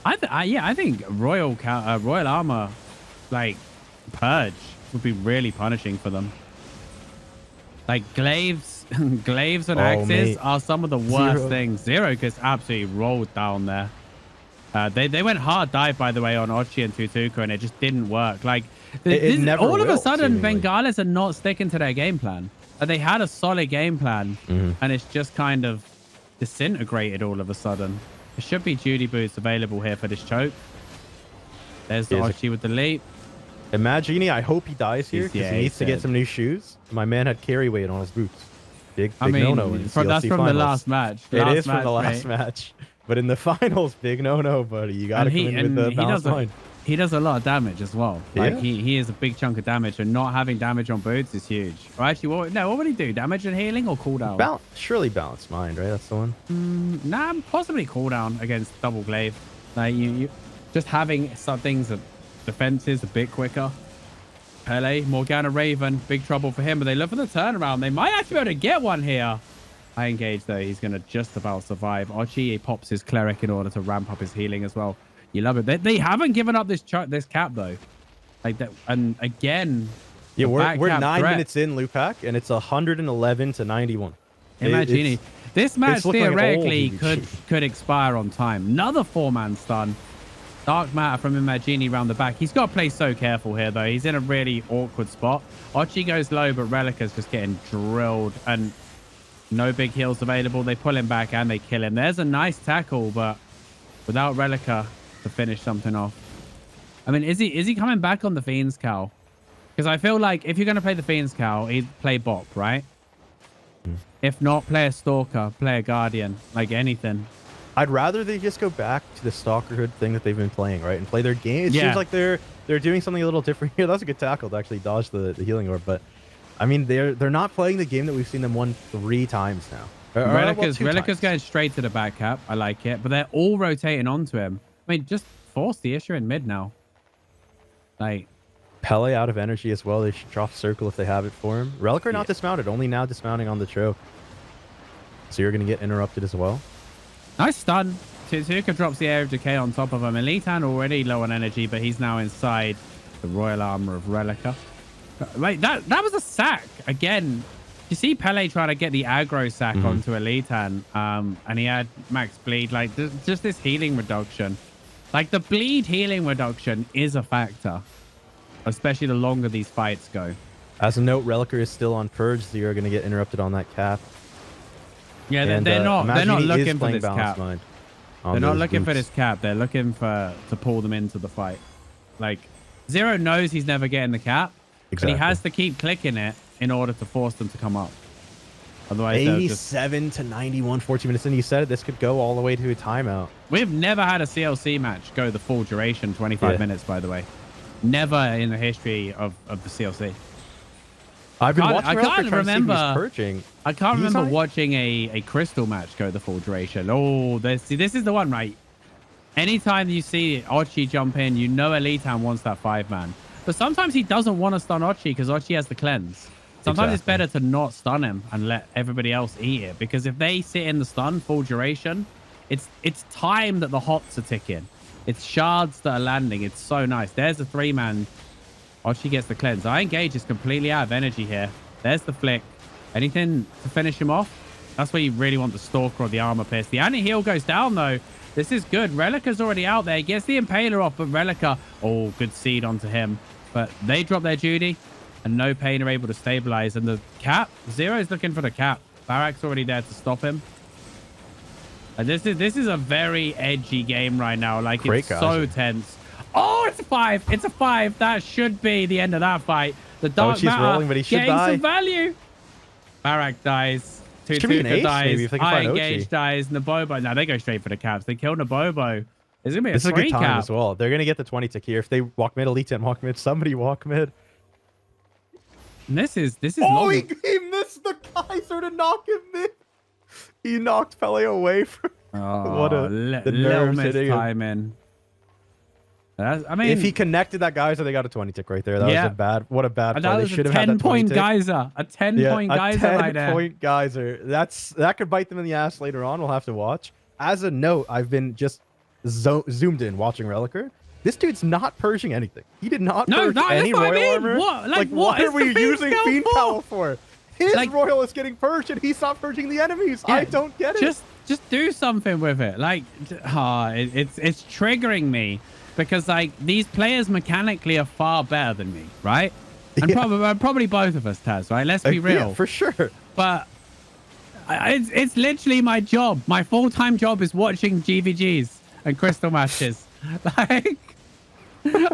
I think Royal Armor, like Purge, would be really punishing for them. Like glaives and axes are some of the worst things. Zero gets absolutely rolled down there. They went hard dive, by the way, on Ochi and Tutuka, and it just didn't work. Like, all of a sudden, Bengalis are not sticking to their game plan. They had a solid game plan, and it's just kind of disintegrated all of a sudden. There should be Judy boots available here for this choke. There's the Ochi with the leap. Imagini, I hope he dies here because he needs to get some new shoes. My man had carry weight on his boots. Big no-no in the CLC that's from finals. The last match. It is from the last match. But in the finals, big no-no, buddy. You got to come in with the bounce line. He does a lot of damage as well. Like he is a big chunk of damage, and not having damage on boots is huge. Or actually, what would he do? Damage and healing or cooldown? Surely balanced mind, right? That's the one. Nah, possibly cooldown against double glaive. Like you just having some things that defenses a bit quicker. Pele, Morgana Raven, big trouble for him, but they look for the turnaround. They might actually be able to get one here. I engage though. He's going to just about survive. Ochi pops his cleric in order to ramp up his healing as well. You love it. They haven't given up this cap though. Like that, and again, yeah, we're 9 minutes in, Lewpac, and it's 111 to 91. Imagine this match it's looking like an old theoretically VVG. could expire on time. Another 4-man stun. Dark Matter from Imagini around the back. He's got to play so careful here, though. He's in a really awkward spot. Ochi goes low, but Relica's just getting drilled. And no big heals available. They pull him back and they kill him. There's a nice tackle, but without Relica to finish something off. I mean, is he coming back on the Fiend's Cowl? Because I feel like if you're going to play the Fiend's Cowl, he'd play Bop, right? If not, play a Stalker, play a Guardian, like anything. I'd rather they just go back to the Stalkerhood thing that they've been playing, right? And play their game. It seems like they're doing something a little different here. That's a good tackle to actually dodge the healing orb. But, I mean, they're not playing the game that we've seen them win 3 times now. Relica's going straight to the back cap. I like it. But they're all rotating onto him. I mean, just force the issue in mid now. Like... Pele out of energy as well. They should drop circle if they have it for him. Relic not dismounted. Only now dismounting on the Tro. So you're going to get interrupted as well. Nice stun. Tsuka drops the Air of Decay on top of him. Elitan already low on energy, but he's now inside the Royal Armor of Relica. Wait, that was a sack. Again, you see Pele trying to get the aggro sack onto Elitan, and he had max bleed. Like, just this healing reduction. Like, the bleed healing reduction is a factor. Especially the longer these fights go. As a note, Relica is still on Purge, so you're going to get interrupted on that cap. Yeah, they're not looking for this cap. They're not looking for this cap. They're looking to pull them into the fight. Like, Zero knows he's never getting the cap, but he has to keep clicking it in order to force them to come up. Otherwise, 87 to 91, 14 minutes in. You said it. This could go all the way to a timeout. We've never had a CLC match go the full duration, 25 minutes, by the way. Never in the history of the CLC. I've been watching. I can't remember. Purging. I can't remember watching a Crystal match go the full duration. Oh, this is the one, right? Anytime you see Ochi jump in, you know Elitan wants that 5-man. But sometimes he doesn't want to stun Ochi because Ochi has the cleanse. Sometimes it's better to not stun him and let everybody else eat it, because if they sit in the stun full duration, it's time that the hots are ticking. It's shards that are landing. It's so nice. There's a 3-man. Ochi gets the cleanse. I engage is completely out of energy here. There's the flick. Anything to finish him off? That's where you really want the Stalker or the Armor Pierce. The anti-heal goes down, though. This is good. Relica's already out there. He gets the Impaler off, but Relica... Oh, good seed onto him. But they drop their Judy, and No Pain are able to stabilize. And the cap? Zero's looking for the cap. Barak's already there to stop him. And this is a very edgy game right now. Like, it's so tense. Oh, it's a 5. It's a 5. That should be the end of that fight. The Dark Matter rolling, but he should getting die. some value. Barak dies. Tutuka dies. I Engage dies. Nabobo. No, they go straight for the caps. They kill Nabobo. There's going to be a 3 cap. This is a good time as well. They're going to get the 20 tick here. If they walk mid, Elite 10 walk mid. Somebody walk mid. And this is oh, he missed the Kaiser to knock him mid. He knocked Pele away from... Oh, what a... the nerves hitting him. I mean, if he connected that Geyser, they got a 20 tick right there. That was a bad... What a bad play. That was a 10-point Geyser. A 10-point Geyser right there. A 10-point Geyser. That could bite them in the ass later on. We'll have to watch. As a note, I've been just zoomed in watching Relicer. This dude's not purging anything. He did not purge any Royal Armor. What are we using Fiend Cowl for? His Royal is getting purged and he's not purging the enemies. I don't get it. Just do something with it. Like, it's triggering me because, like, these players mechanically are far better than me, right? And probably both of us, Taz, right? Let's be real. Yeah, for sure. But it's literally my job. My full-time job is watching GVGs and Crystal matches. Like,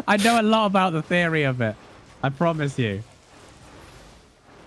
I know a lot about the theory of it. I promise you.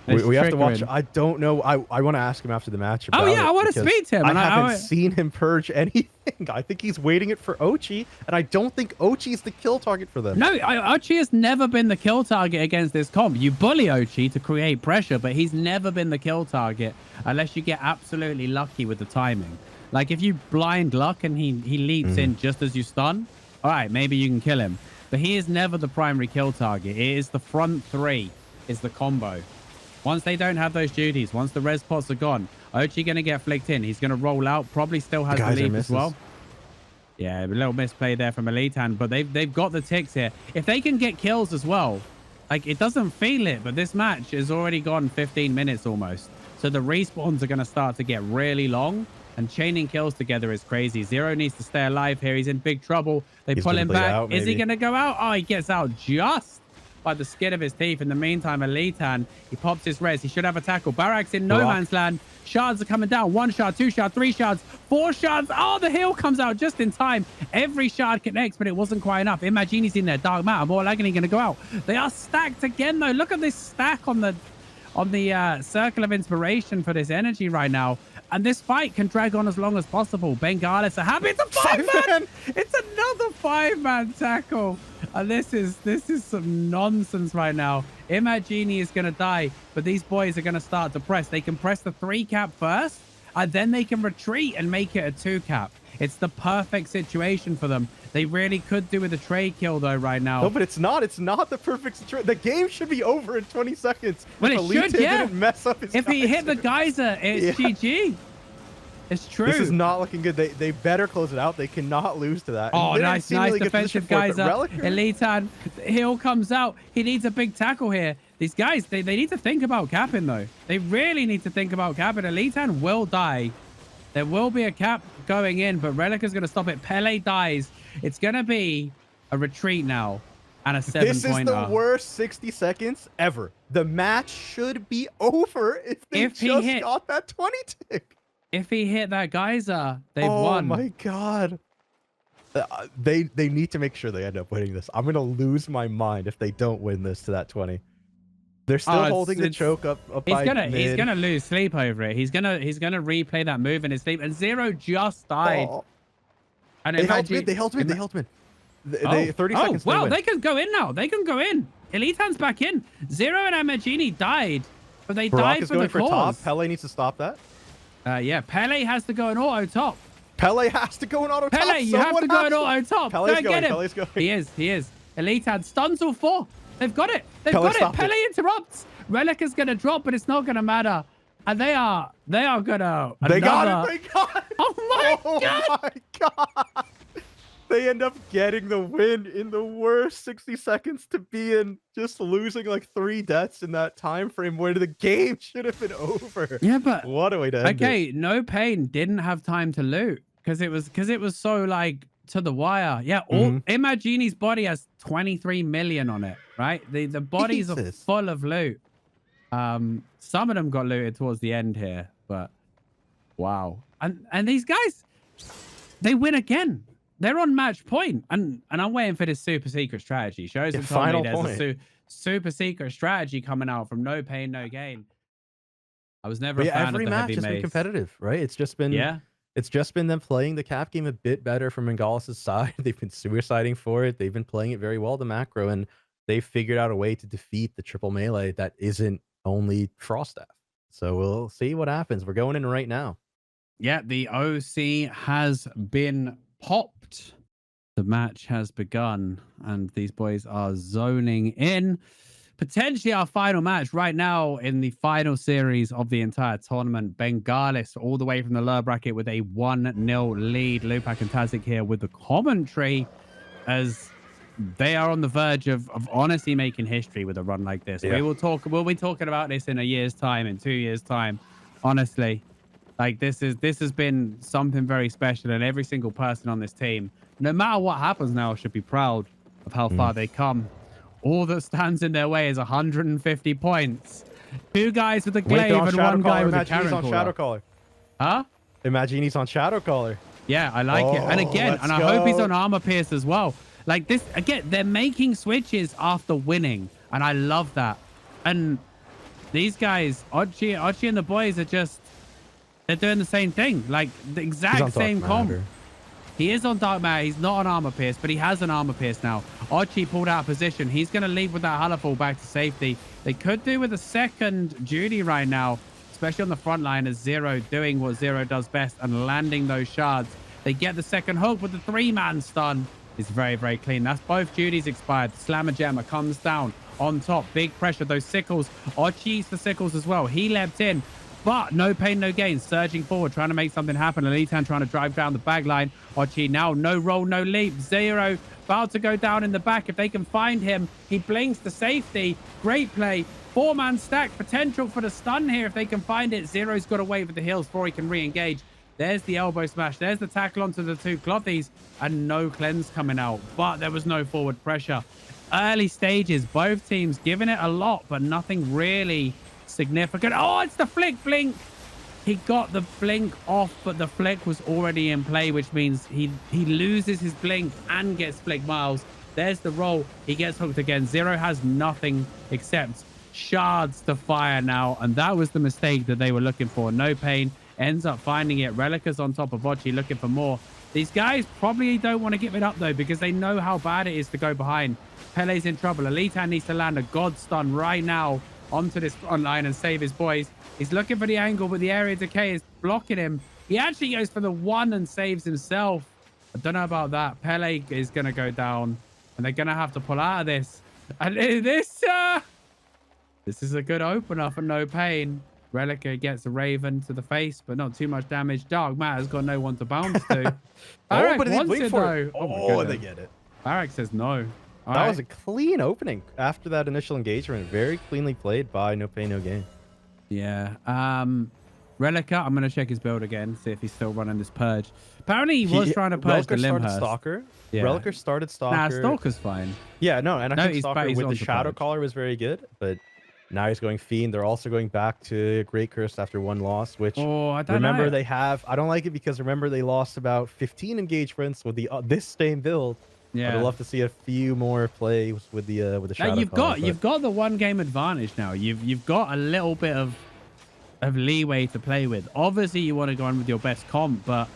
We have to watch. I don't know. I want to ask him after the match about I want to speak to him. I haven't seen him purge anything. I think he's waiting it for Ochi, and I don't think Ochi is the kill target for them. No, Ochi has never been the kill target against this comp. You bully Ochi to create pressure, but he's never been the kill target unless you get absolutely lucky with the timing. Like, if you blind luck and he leaps in just as you stun, all right, maybe you can kill him. But he is never the primary kill target. It is the front 3 is the combo. Once they don't have those duties, once the res pots are gone, Ochi going to get flicked in. He's going to roll out. Probably still has the lead as well. Yeah, a little misplay there from Elitan, but they've got the ticks here. If they can get kills as well, Like, it doesn't feel it, but this match has already gone 15 minutes almost. So the respawns are going to start to get really long, and chaining kills together is crazy. Zero needs to stay alive here. He's in big trouble. They pull him back. Out, is he going to go out? Oh, he gets out just by the skin of his teeth. In the meantime, Elitan, he pops his res. He should have a tackle. Barak's in no man's land. Shards are coming down. 1 shard, 2 shard, 3 shards, 4 shards. Oh, the heal comes out just in time. Every shard connects, but it wasn't quite enough. Imagini's in there. Dark matter. More agony going to go out. They are stacked again, though. Look at this stack on the circle of inspiration for this energy right now. And this fight can drag on as long as possible. Bengalis are happy. It's a 5-man. It's another 5-man tackle. And this is some nonsense right now. Imagini is going to die, but these boys are going to start to press. They can press the 3-cap first, and then they can retreat and make it a 2-cap. It's the perfect situation for them. They really could do with a trade kill, though, right now. No, but it's not. It's not the perfect situation. The game should be over in 20 seconds. Well, it should, yeah. Didn't mess up his if he hit the geyser, it's GG. It's true. This is not looking good. They better close it out. They cannot lose to that. Oh, nice defensive geyser. Elitan, heal comes out. He needs a big tackle here. These guys, they need to think about capping, though. They really need to think about capping. Elitan will die. There will be a cap going in, but Relic is going to stop it. Pele dies. It's going to be a retreat now and a 7-pointer. This is the worst 60 seconds ever. The match should be over if they just got that 20 tick. If he hit that geyser, they've won. Oh, my God. They need to make sure they end up winning this. I'm going to lose my mind if they don't win this to that 20. They're still holding the choke up by mid. He's gonna lose sleep over it. He's gonna replay that move in his sleep. And Zero just died. Oh. And they held mid. They held mid. 30 seconds. Well, they can go in now. They can go in. Elitan's back in. Zero and Imagini died, but they died for the cause. Top. Pele needs to stop that. Yeah, Pele has to go in auto top. Pele has to go in auto top. Pele, you have to go in auto top. Pele's go get him. Pele's going. He is. Elitan stuns all 4. They've got it. They've got it. Pele interrupts. Relic is going to drop, but it's not going to matter. And they are going to... They got it. Oh, my God. They end up getting the win in the worst 60 seconds to be in, just losing like 3 deaths in that time frame where the game should have been over. Yeah, but... What a way to end it. No Pain didn't have time to loot because it was so like... to the wire. Yeah, Imagini's body has 23 million on it, right? The bodies are full of loot. Some of them got looted towards the end here, but wow. And these guys, they win again. They're on match point, and I'm waiting for this super secret strategy. Shows and told me there's a super secret strategy coming out from No Pain, No Gain. I was never a fan of the heavy mace. Every match has been competitive, right? It's just been It's just been them playing the cap game a bit better from Mangalis's side. They've been suiciding for it. They've been playing it very well, the macro, and they've figured out a way to defeat the triple melee that isn't only Froststaff. So we'll see what happens. We're going in right now. Yeah, the OC has been popped. The match has begun, and these boys are zoning in. Potentially our final match right now in the final series of the entire tournament. Bengalis all the way from the lower bracket with a 1-0 lead. Lewpac and Tazzik here with the commentary as they are on the verge of honestly making history with a run like this. Yeah. We'll be talking about this in a year's time, in 2 years' time. Honestly, like this has been something very special, and every single person on this team, no matter what happens now, should be proud of how far they come. All that stands in their way is 150 points. 2 guys with a glaive and 1 guy with a Karen on Shadow Caller. Huh? Imagini's on Shadow Caller. Yeah, I like it. And again, I hope he's on Armor Pierce as well. Like this, again, they're making switches after winning. And I love that. And these guys, Ochi and the boys are just, they're doing the same thing. Like the exact same comp. He is on Dark Matter. He's not on Armor Pierce, but he has an Armor Pierce now. Ochi pulled out of position. He's going to leave with that Halafall back to safety. They could do with a second Judy right now, especially on the front line as Zero doing what Zero does best and landing those shards. They get the second hook with the 3-man stun. It's very, very clean. That's both Judy's expired. Slammer Jammer comes down on top. Big pressure. Those sickles. Ochi eats the sickles as well. He leapt in. But No Pain, No Gain, surging forward, trying to make something happen. Elitan trying to drive down the bag line. Ochi now, no roll, no leap. Zero About to go down in the back. If they can find him, he blinks to safety. Great play. 4-man stack. Potential for the stun here if they can find it. Zero's got to wait with the heals before he can re-engage. There's the elbow smash. There's the tackle onto the two clothies. And no cleanse coming out. But there was no forward pressure. Early stages. Both teams giving it a lot, but nothing really significant. Oh, it's the flick blink. He got the blink off, but the flick was already in play, which means he loses his blink and gets flick miles. There's the roll. He gets hooked again. Zero has nothing except shards to fire now, and that was the mistake that they were looking for. No pain ends up finding it. Relica's on top of Vochi looking for more. These guys probably don't want to give it up though, because they know how bad it is to go behind. Pele's in trouble. Elitan needs to land a god stun right now onto this front line and save his boys. He's looking for the angle, but the area decay is blocking him. He actually goes for the one and saves himself. I don't know about that. Pele is going to go down, and they're going to have to pull out of this. And this is a good opener for No Pain. Relica gets a Raven to the face, but not too much damage. Dark Matter's got no one to bounce to. Oh, but wants wait it, for it. though. Oh, they get it. Barak says no. That was a clean opening after that initial engagement. Very cleanly played by No Pain, No Gain. Yeah. Relica, I'm going to check his build again, see if he's still running this purge. Apparently, he was trying to purge the Limhurst. Stalker. Yeah. Relica started Stalker. Nah, Stalker's fine. Yeah, no, and I think he's Stalker with the Shadow purge. Caller was very good, but now he's going Fiend. They're also going back to Great Curse after one loss, which I don't remember know. they have. I don't like it because remember they lost about 15 engagements with the this same build. Yeah. I'd love to see a few more plays with the Shadow Caller. You've got the one game advantage now. You've got a little bit of leeway to play with. Obviously, you want to go on with your best comp, but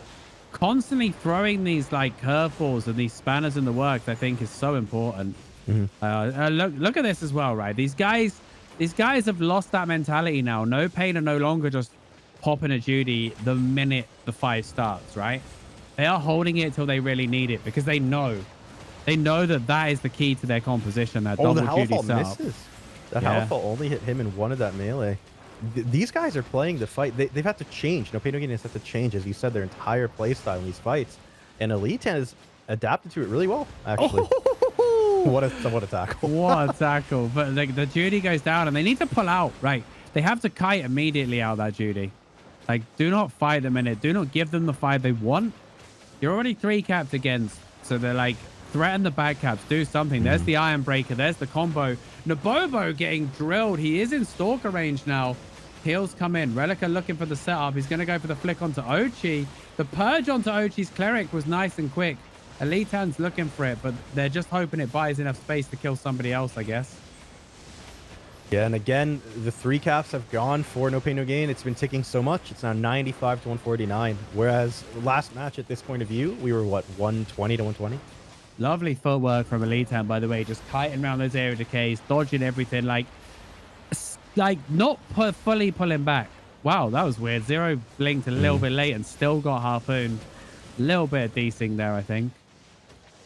constantly throwing these like curveballs and these spanners in the works, I think, is so important. Look at this as well, right? These guys have lost that mentality now. No Pain are no longer just popping a Judy the minute the fight starts, right? They are holding it till they really need it because they know that is the key to their composition. That double Judy setup. Misses. That Halfall only hit him in one of that melee. These guys are playing the fight. They've had to change. No Pain No Gain has had to change, as you said, their entire play style in these fights. And Elitan has adapted to it really well, actually. What a tackle. What a tackle. But the Judy goes down and they need to pull out, right? They have to kite immediately out of that Judy. Like, do not fight them in it. Do not give them the fight they want. You're already 3 capped against. So they're like, threaten the bad caps. Do something. There's the Iron Breaker. There's the combo. Nabobo getting drilled. He is in Stalker range now. Heals come in. Relica looking for the setup. He's going to go for the flick onto Ochi. The purge onto Ochi's Cleric was nice and quick. Elitan's looking for it, but they're just hoping it buys enough space to kill somebody else, I guess. Yeah, and again, the 3 caps have gone for No Pain No Gain. It's been ticking so much. It's now 95 to 149. Whereas last match at this point of view, we were, what, 120 to 120? Lovely footwork from Elitan, by the way. Just kiting around those area decays, dodging everything. Like not fully pulling back. Wow, that was weird. Zero blinked a little bit late and still got harpooned. A little bit of desing there, I think.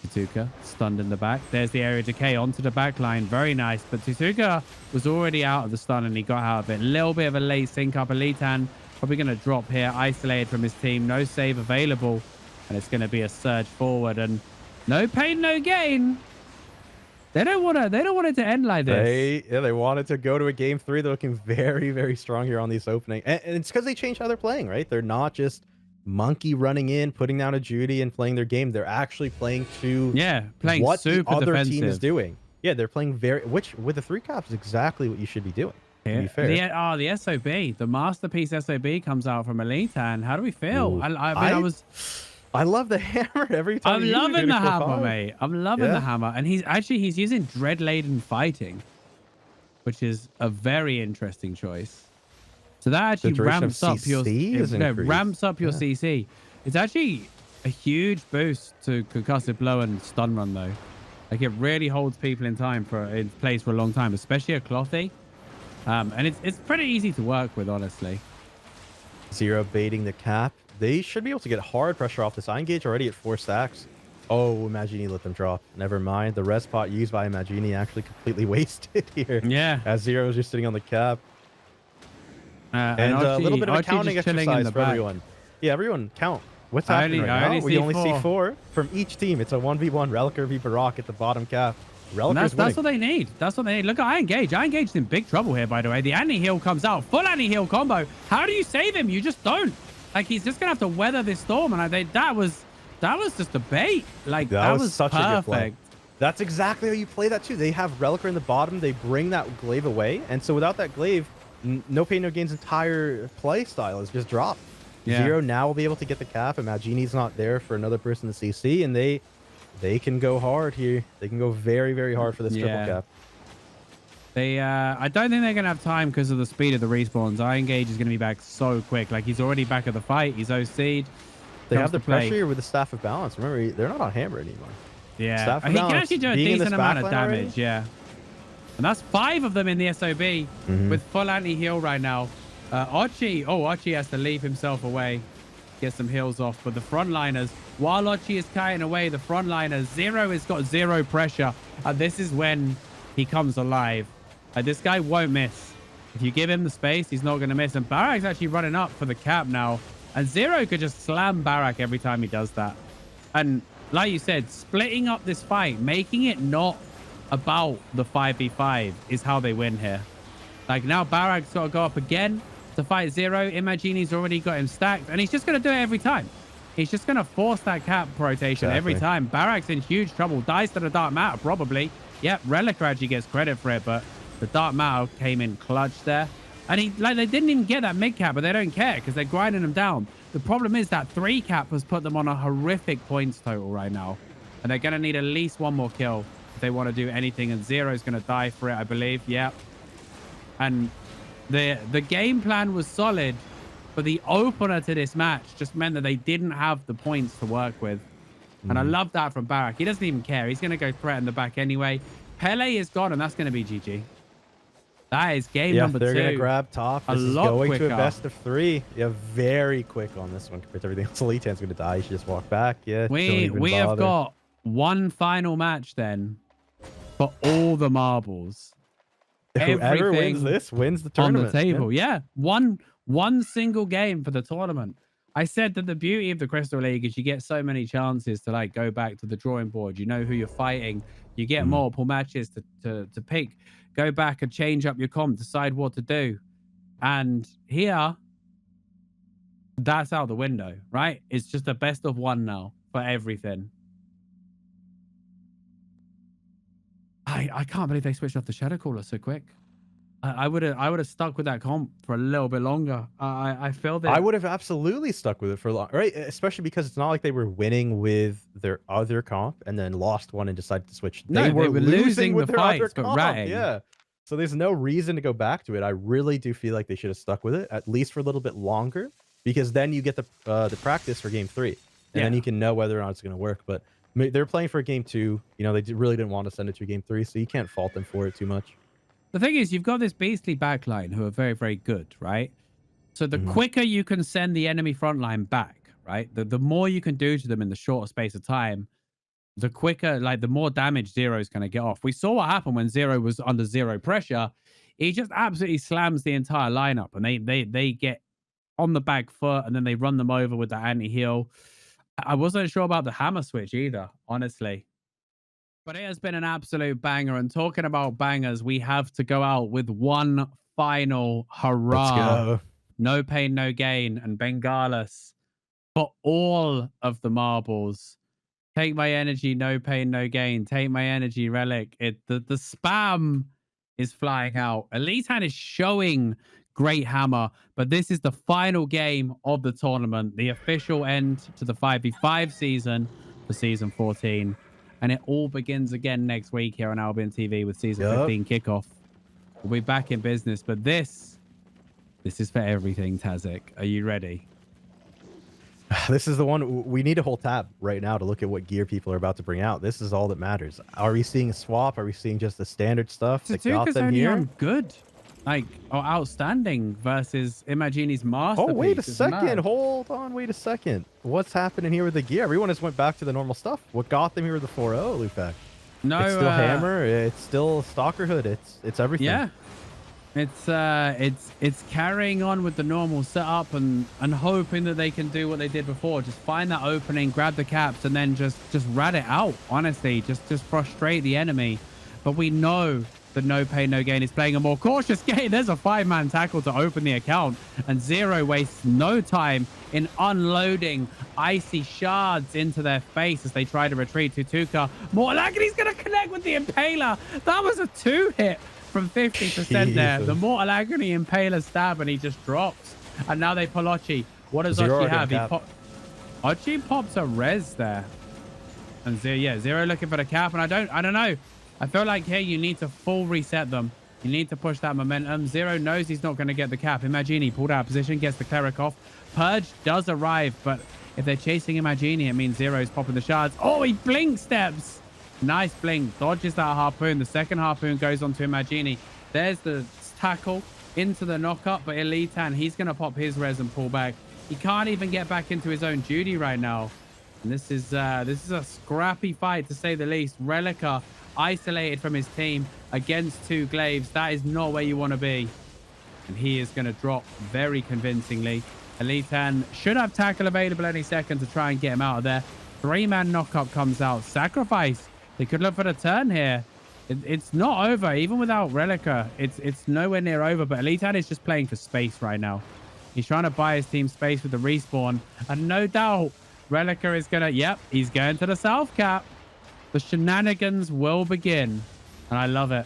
Tutuka stunned in the back. There's the area decay onto the back line. Very nice. But Tutuka was already out of the stun and he got out of it. A little bit of a late sync up. Elitan probably going to drop here, isolated from his team. No save available. And it's going to be a surge forward. And No Pain, No Gain. They don't want it to end like this. They wanted to go to a game 3. They're looking very, very strong here on this opening. And it's because they changed how they're playing, right? They're not just monkey running in, putting down a Judy and playing their game. They're actually playing to playing what the super other defensive. team is doing. Yeah, they're playing which with the 3 caps is exactly what you should be doing. To be fair. The SOB, the masterpiece SOB comes out from Elitan. How do we feel? Ooh. I love the hammer every time. I'm loving the hammer, mate. I'm loving the hammer. And he's using Dread-Laden Fighting, which is a very interesting choice. So that actually ramps up your CC. It's actually a huge boost to Concussive Blow and Stun Run, though. Like, it really holds people in place for a long time, especially a Clothy. And it's pretty easy to work with, honestly. Zero baiting the cap. They should be able to get hard pressure off this Iron Gauge already at 4 stacks. Oh, Imagini let them drop. Never mind. The res pot used by Imagini actually completely wasted here. Yeah. As Zero is just sitting on the cap. And a little bit of a counting exercise for everyone. Yeah, everyone count. What's happening right now? We only see 4. 4 from each team. It's a 1v1 Relicer v Barak at the bottom cap. That's what they need. That's what they need. Look, I engaged in big trouble here, by the way. The anti-heal comes out. Full anti-heal combo. How do you save him? You just don't. Like, he's just going to have to weather this storm. And that was just a bait. Like, that was such perfect. a good play. That's exactly how you play that, too. They have Relicer in the bottom. They bring that glaive away. And so without that glaive, No Pain, No Gain's entire play style is just dropped. Yeah. Zero now will be able to get the cap. Imagini's not there for another person to CC, and they can go hard here. They can go very, very hard for this triple cap. I don't think they're going to have time because of the speed of the respawns. iEngage is going to be back so quick. Like, he's already back at the fight. He's OC'd. They have the pressure here with the Staff of Balance. Remember, they're not on Hammer anymore. Yeah. He can actually do a decent amount of damage. Already? Yeah. And that's 5 of them in the SOB with full anti-heal right now. Ochi has to leave himself away, get some heals off. But the frontliners, while Ochi is kiting away, the frontliners, Zero has got 0 pressure. And this is when he comes alive. This guy won't miss. If you give him the space, he's not going to miss. And Barak's actually running up for the cap now. And Zero could just slam Barak every time he does that. And like you said, splitting up this fight, making it not about the 5v5 is how they win here. Like, now Barak's got to go up again to fight Zero. Imagini's already got him stacked, and he's just going to do it every time. He's just going to force that cap rotation every time. Barak's in huge trouble. Dies to the Dark Matter, probably. Yep, Relic actually gets credit for it, but the Dark Matter came in clutch there. And they didn't even get that mid cap, but they don't care because they're grinding them down. The problem is that 3 cap has put them on a horrific points total right now. And they're going to need at least 1 more kill if they want to do anything. And Zero's going to die for it, I believe. Yep. And the game plan was solid, but the opener to this match just meant that they didn't have the points to work with. And I love that from Barak. He doesn't even care. He's going to go threaten the back anyway. Pele is gone, and that's going to be GG. That is game number 2. They're going to grab top. This is going to a best of 3. Yeah, very quick on this one compared to everything else. Elitan's going to die. You should just walk back. Yeah, we have got one final match then for all the marbles. Whoever wins this wins the tournament. On the table, yeah. One single game for the tournament. I said that the beauty of the Crystal League is you get so many chances to like go back to the drawing board. You know who you're fighting. You get multiple matches to pick. Go back and change up your comp, decide what to do. And here, that's out the window, right? It's just a best of 1 now for everything. I can't believe they switched off the Shadow Caller so quick. I would have stuck with that comp for a little bit longer. I feel that I would have absolutely stuck with it for long, right? Especially because it's not like they were winning with their other comp and then lost one and decided to switch. They were losing with the their fights, other but comp. ratting. Yeah. So there's no reason to go back to it. I really do feel like they should have stuck with it at least for a little bit longer, because then you get the practice for game 3, and then you can know whether or not it's going to work. But they're playing for game 2. You know, they really didn't want to send it to game 3, so you can't fault them for it too much. The thing is, you've got this beastly backline who are very, very good, right? So the quicker you can send the enemy frontline back, right? The more you can do to them in the shorter space of time, the quicker, like the more damage Zero's going to get off. We saw what happened when Zero was under 0 pressure. He just absolutely slams the entire lineup, and they get on the back foot, and then they run them over with the anti-heal. I wasn't sure about the hammer switch either, honestly. But it has been an absolute banger. And talking about bangers, we have to go out with one final hurrah. Let's go. No Pain, No Gain, and Bengalis for all of the marbles. Take my energy, No Pain, No Gain. Take my energy, Relic. The spam is flying out. Elitan is showing great hammer, but this is the final game of the tournament, the official end to the 5v5 season for season 14. And it all begins again next week here on Albion TV with season 15 kickoff. We'll be back in business, but this is for everything, Tazzik. Are you ready? This is the one. We need a whole tab right now to look at what gear people are about to bring out. This is all that matters. Are we seeing a swap? Are we seeing just the standard stuff that got them here? On good, like, or outstanding versus Imagini's masterpiece. Oh, wait a second. Hold on. Wait a second. What's happening here with the gear? Everyone just went back to the normal stuff. What got them here with the 4.0, Lewpac? No, it's still hammer. It's still stalker hood. It's everything. Yeah. It's carrying on with the normal setup and hoping that they can do what they did before. Just find that opening, grab the caps, and then just rat it out. Honestly, just frustrate the enemy. But we know that No Pain No Gain is playing a more cautious game. There's a 5-man tackle to open the account, and Zero wastes no time in unloading icy shards into their face as they try to retreat. Tutuka, Mortalagani's going to connect with the Impaler. That was a 2-hit from 50% there. The Mortal Agony Impaler stab, and he just drops. And now they pull Ochi. What does Ochi have? Ochi pops a res there. And Zero looking for the cap. And I don't know. I feel like here you need to full reset them. You need to push that momentum. Zero knows he's not going to get the cap. Imagini pulled out of position, gets the cleric off. Purge does arrive, but if they're chasing Imagini, it means Zero's popping the shards. Oh, he blink steps. Nice blink. Dodges that harpoon. The second harpoon goes onto Imagini. There's the tackle into the knockup, but Elitan, he's going to pop his res and pull back. He can't even get back into his own duty right now. And this is a scrappy fight, to say the least. Relica isolated from his team against 2 glaives. That is not where you want to be. And he is going to drop very convincingly. Elitan should have tackle available any second to try and get him out of there. 3-man knockup comes out. Sacrifice. They could look for the turn here. It's not over. Even without Relica, it's nowhere near over. But Elitan is just playing for space right now. He's trying to buy his team space with the respawn. And no doubt, Relica is going to... Yep, he's going to the south cap. The shenanigans will begin. And I love it.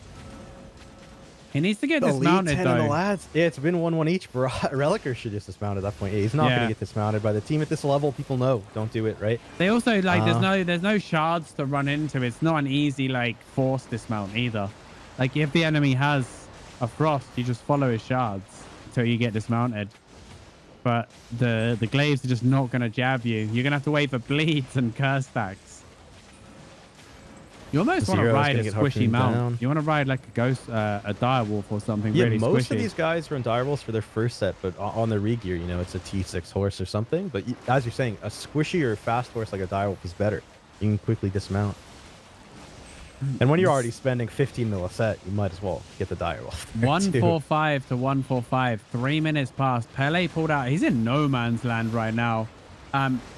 He needs to get dismounted, though. The lads. Yeah, it's been 1-1 each. Relica should just dismount at that point. Yeah, he's not going to get dismounted by the team at this level. People know. Don't do it, right? They also, like, there's no shards to run into. It's not an easy, like, forced dismount either. Like, if the enemy has a frost, you just follow his shards until you get dismounted. But the glaives are just not going to jab you. You're going to have to wait for bleeds and curse stacks. You almost want to ride a squishy mount. Down. You want to ride like a ghost, a direwolf or something really squishy. Most of these guys run direwolves for their first set, but on their re-gear, you know, it's a T6 horse or something. But as you're saying, a squishy or fast horse like a direwolf is better. You can quickly dismount. And when you're already spending 15 mil a set, you might as well get the direwolf. 145 to 145. 3 minutes past. Pele pulled out. He's in no man's land right now.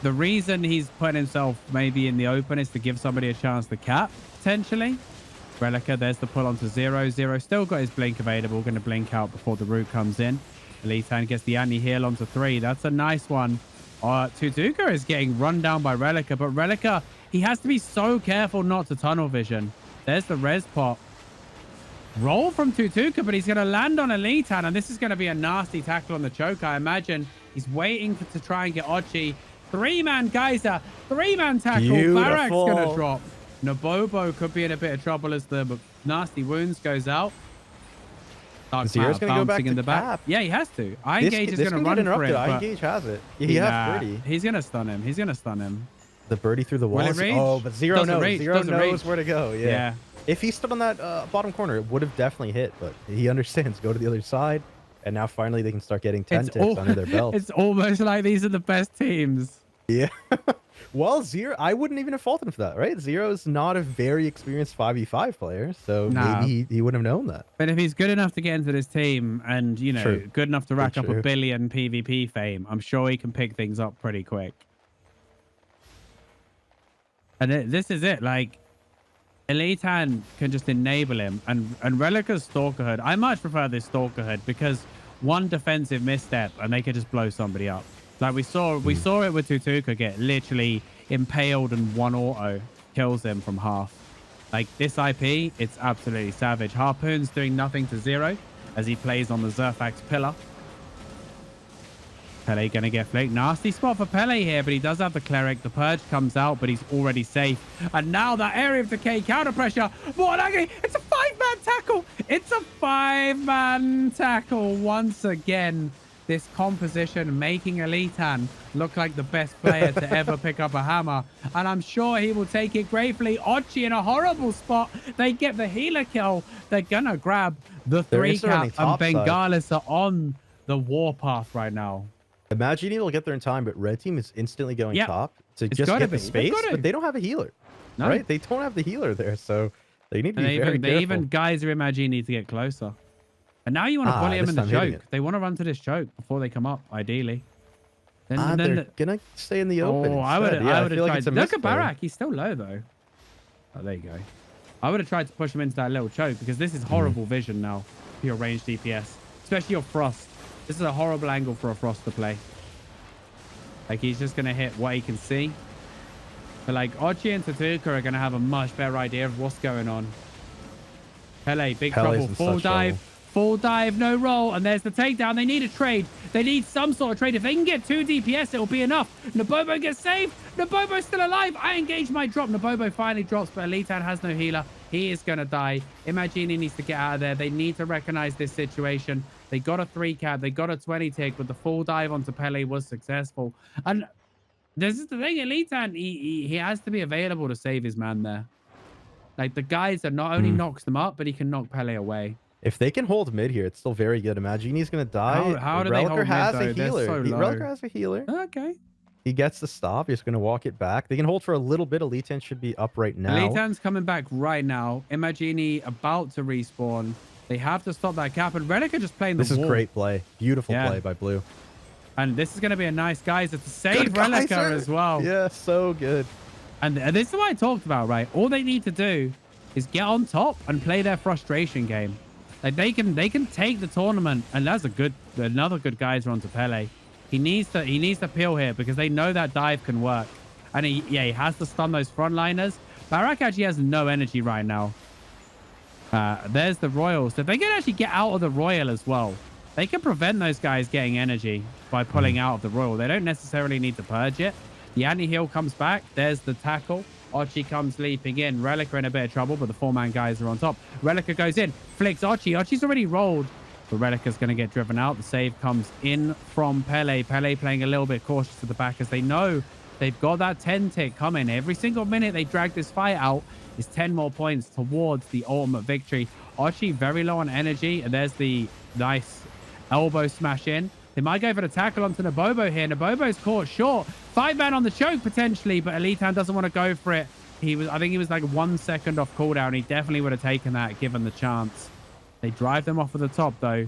The reason he's putting himself maybe in the open is to give somebody a chance to cap, potentially. Relica, there's the pull onto Zero. Zero still got his blink available. Going to blink out before the root comes in. Elitan gets the anti-heal onto 3. That's a nice one. Tutuka is getting run down by Relica, but Relica, he has to be so careful not to tunnel vision. There's the res pop. Roll from Tutuka, but he's going to land on Elitan, and this is going to be a nasty tackle on the choke, I imagine. He's waiting to try and get Ochi. 3-man geyser, 3-man tackle. Barak's going to drop. Nabobo could be in a bit of trouble as the nasty wounds goes out. Zero's going to go back in the back. Yeah, he has to. Iron Gauge is going to run for it. Iron Gauge has it. Yeah, he has birdie. He's going to stun him. He's going to stun him. The birdie through the walls. Oh, but Zero knows. Zero knows where to go. Yeah. If he stood on that bottom corner, it would have definitely hit. But he understands. Go to the other side. And now finally they can start getting 10 ticks under their belt. It's almost like these are the best teams. Yeah. Well, Zero, I wouldn't even have faulted him for that, right? Zero's not a very experienced 5v5 player, so maybe he wouldn't have known that. But if he's good enough to get into this team and, you know, good enough to rack up a billion PvP fame, I'm sure he can pick things up pretty quick. And this is it. Like, Elitan can just enable him. And Relica's Stalkerhood, I much prefer this Stalkerhood because one defensive misstep and they could just blow somebody up. Like we saw it with Tutuka get literally impaled and 1 auto kills him from half. Like this IP, it's absolutely savage. Harpoon's doing nothing to Zero as he plays on the Zerfax pillar. Pele gonna get flicked. Nasty spot for Pele here, but he does have the cleric. The purge comes out, but he's already safe. And now that area of decay counter pressure. Mortalagani's, it's a 5-man tackle. It's a 5-man tackle once again. This composition making Elitan look like the best player to ever pick up a hammer. And I'm sure he will take it gratefully. Ochi in a horrible spot. They get the healer kill. They're gonna grab the 3-cap and Bengalis are on the warpath right now. Imagine he'll get there in time, but red team is instantly going top to just get the space, but they don't have a healer, right? They don't have the healer there, so they need to be very careful. Even Geyser Imagine need to get closer. And now you want to bully him this in the time hitting choke. it. They want to run to this choke before they come up, ideally. They're gonna stay in the open. Oh, I would have like tried. Look at Barak. He's still low, though. Oh, there you go. I would have tried to push him into that little choke because this is horrible vision now for your ranged DPS, especially your Frost. This is a horrible angle for a Frost to play. Like, he's just going to hit what he can see. But, like, Ochi and Tatuka are going to have a much better idea of what's going on. Pele, big trouble. Full dive. Full dive, no roll. And there's the takedown. They need a trade. They need some sort of trade. If they can get 2 DPS, it'll be enough. Nabobo gets saved. Nabobo's still alive. I engage my drop. Nabobo finally drops, but Elitan has no healer. He is going to die. Imagini needs to get out of there. They need to recognize this situation. They got a 3-cap. They got a 20 tick, but the full dive onto Pele was successful. And this is the thing. Elitan, he has to be available to save his man there. Like, the guys that not only knocks them up, but he can knock Pele away. If they can hold mid here, it's still very good. Imagini's going to die. How do they hold mid, though? A healer. So Relic has a healer. Okay. He gets the stop. He's going to walk it back. They can hold for a little bit. Elitan should be up right now. Elitan's coming back right now. Imagini about to respawn. They have to stop that cap. And Relic are just playing the wall. This is great play. Beautiful play by Blue. And this is going to be a nice geyser to save Relica as well. Yeah, so good. And this is what I talked about, right? All they need to do is get on top and play their frustration game. Like, they can take the tournament, and that's another good geyser onto Pele. He needs to peel here because they know that dive can work. And he has to stun those frontliners. Barak actually has no energy right now. There's the Royals. So if they can actually get out of the Royal as well, they can prevent those guys getting energy by pulling out of the Royal. They don't necessarily need to purge it. The anti-heal comes back. There's the tackle. Ochi comes leaping in. Relica in a bit of trouble, but the 4-man guys are on top. Relica goes in, flicks Ochi. Ochi's already rolled, but Relica's going to get driven out. The save comes in from Pele. Pele playing a little bit cautious to the back as they know they've got that 10 tick coming. Every single minute they drag this fight out is 10 more points towards the ultimate victory. Ochi very low on energy, and there's the nice elbow smash in. They might go for the tackle onto Nabobo here. Nabobo's caught short. 5-man on the choke potentially, but Elitan doesn't want to go for it. I think he was like 1 second off cooldown. He definitely would have taken that given the chance. They drive them off of the top though.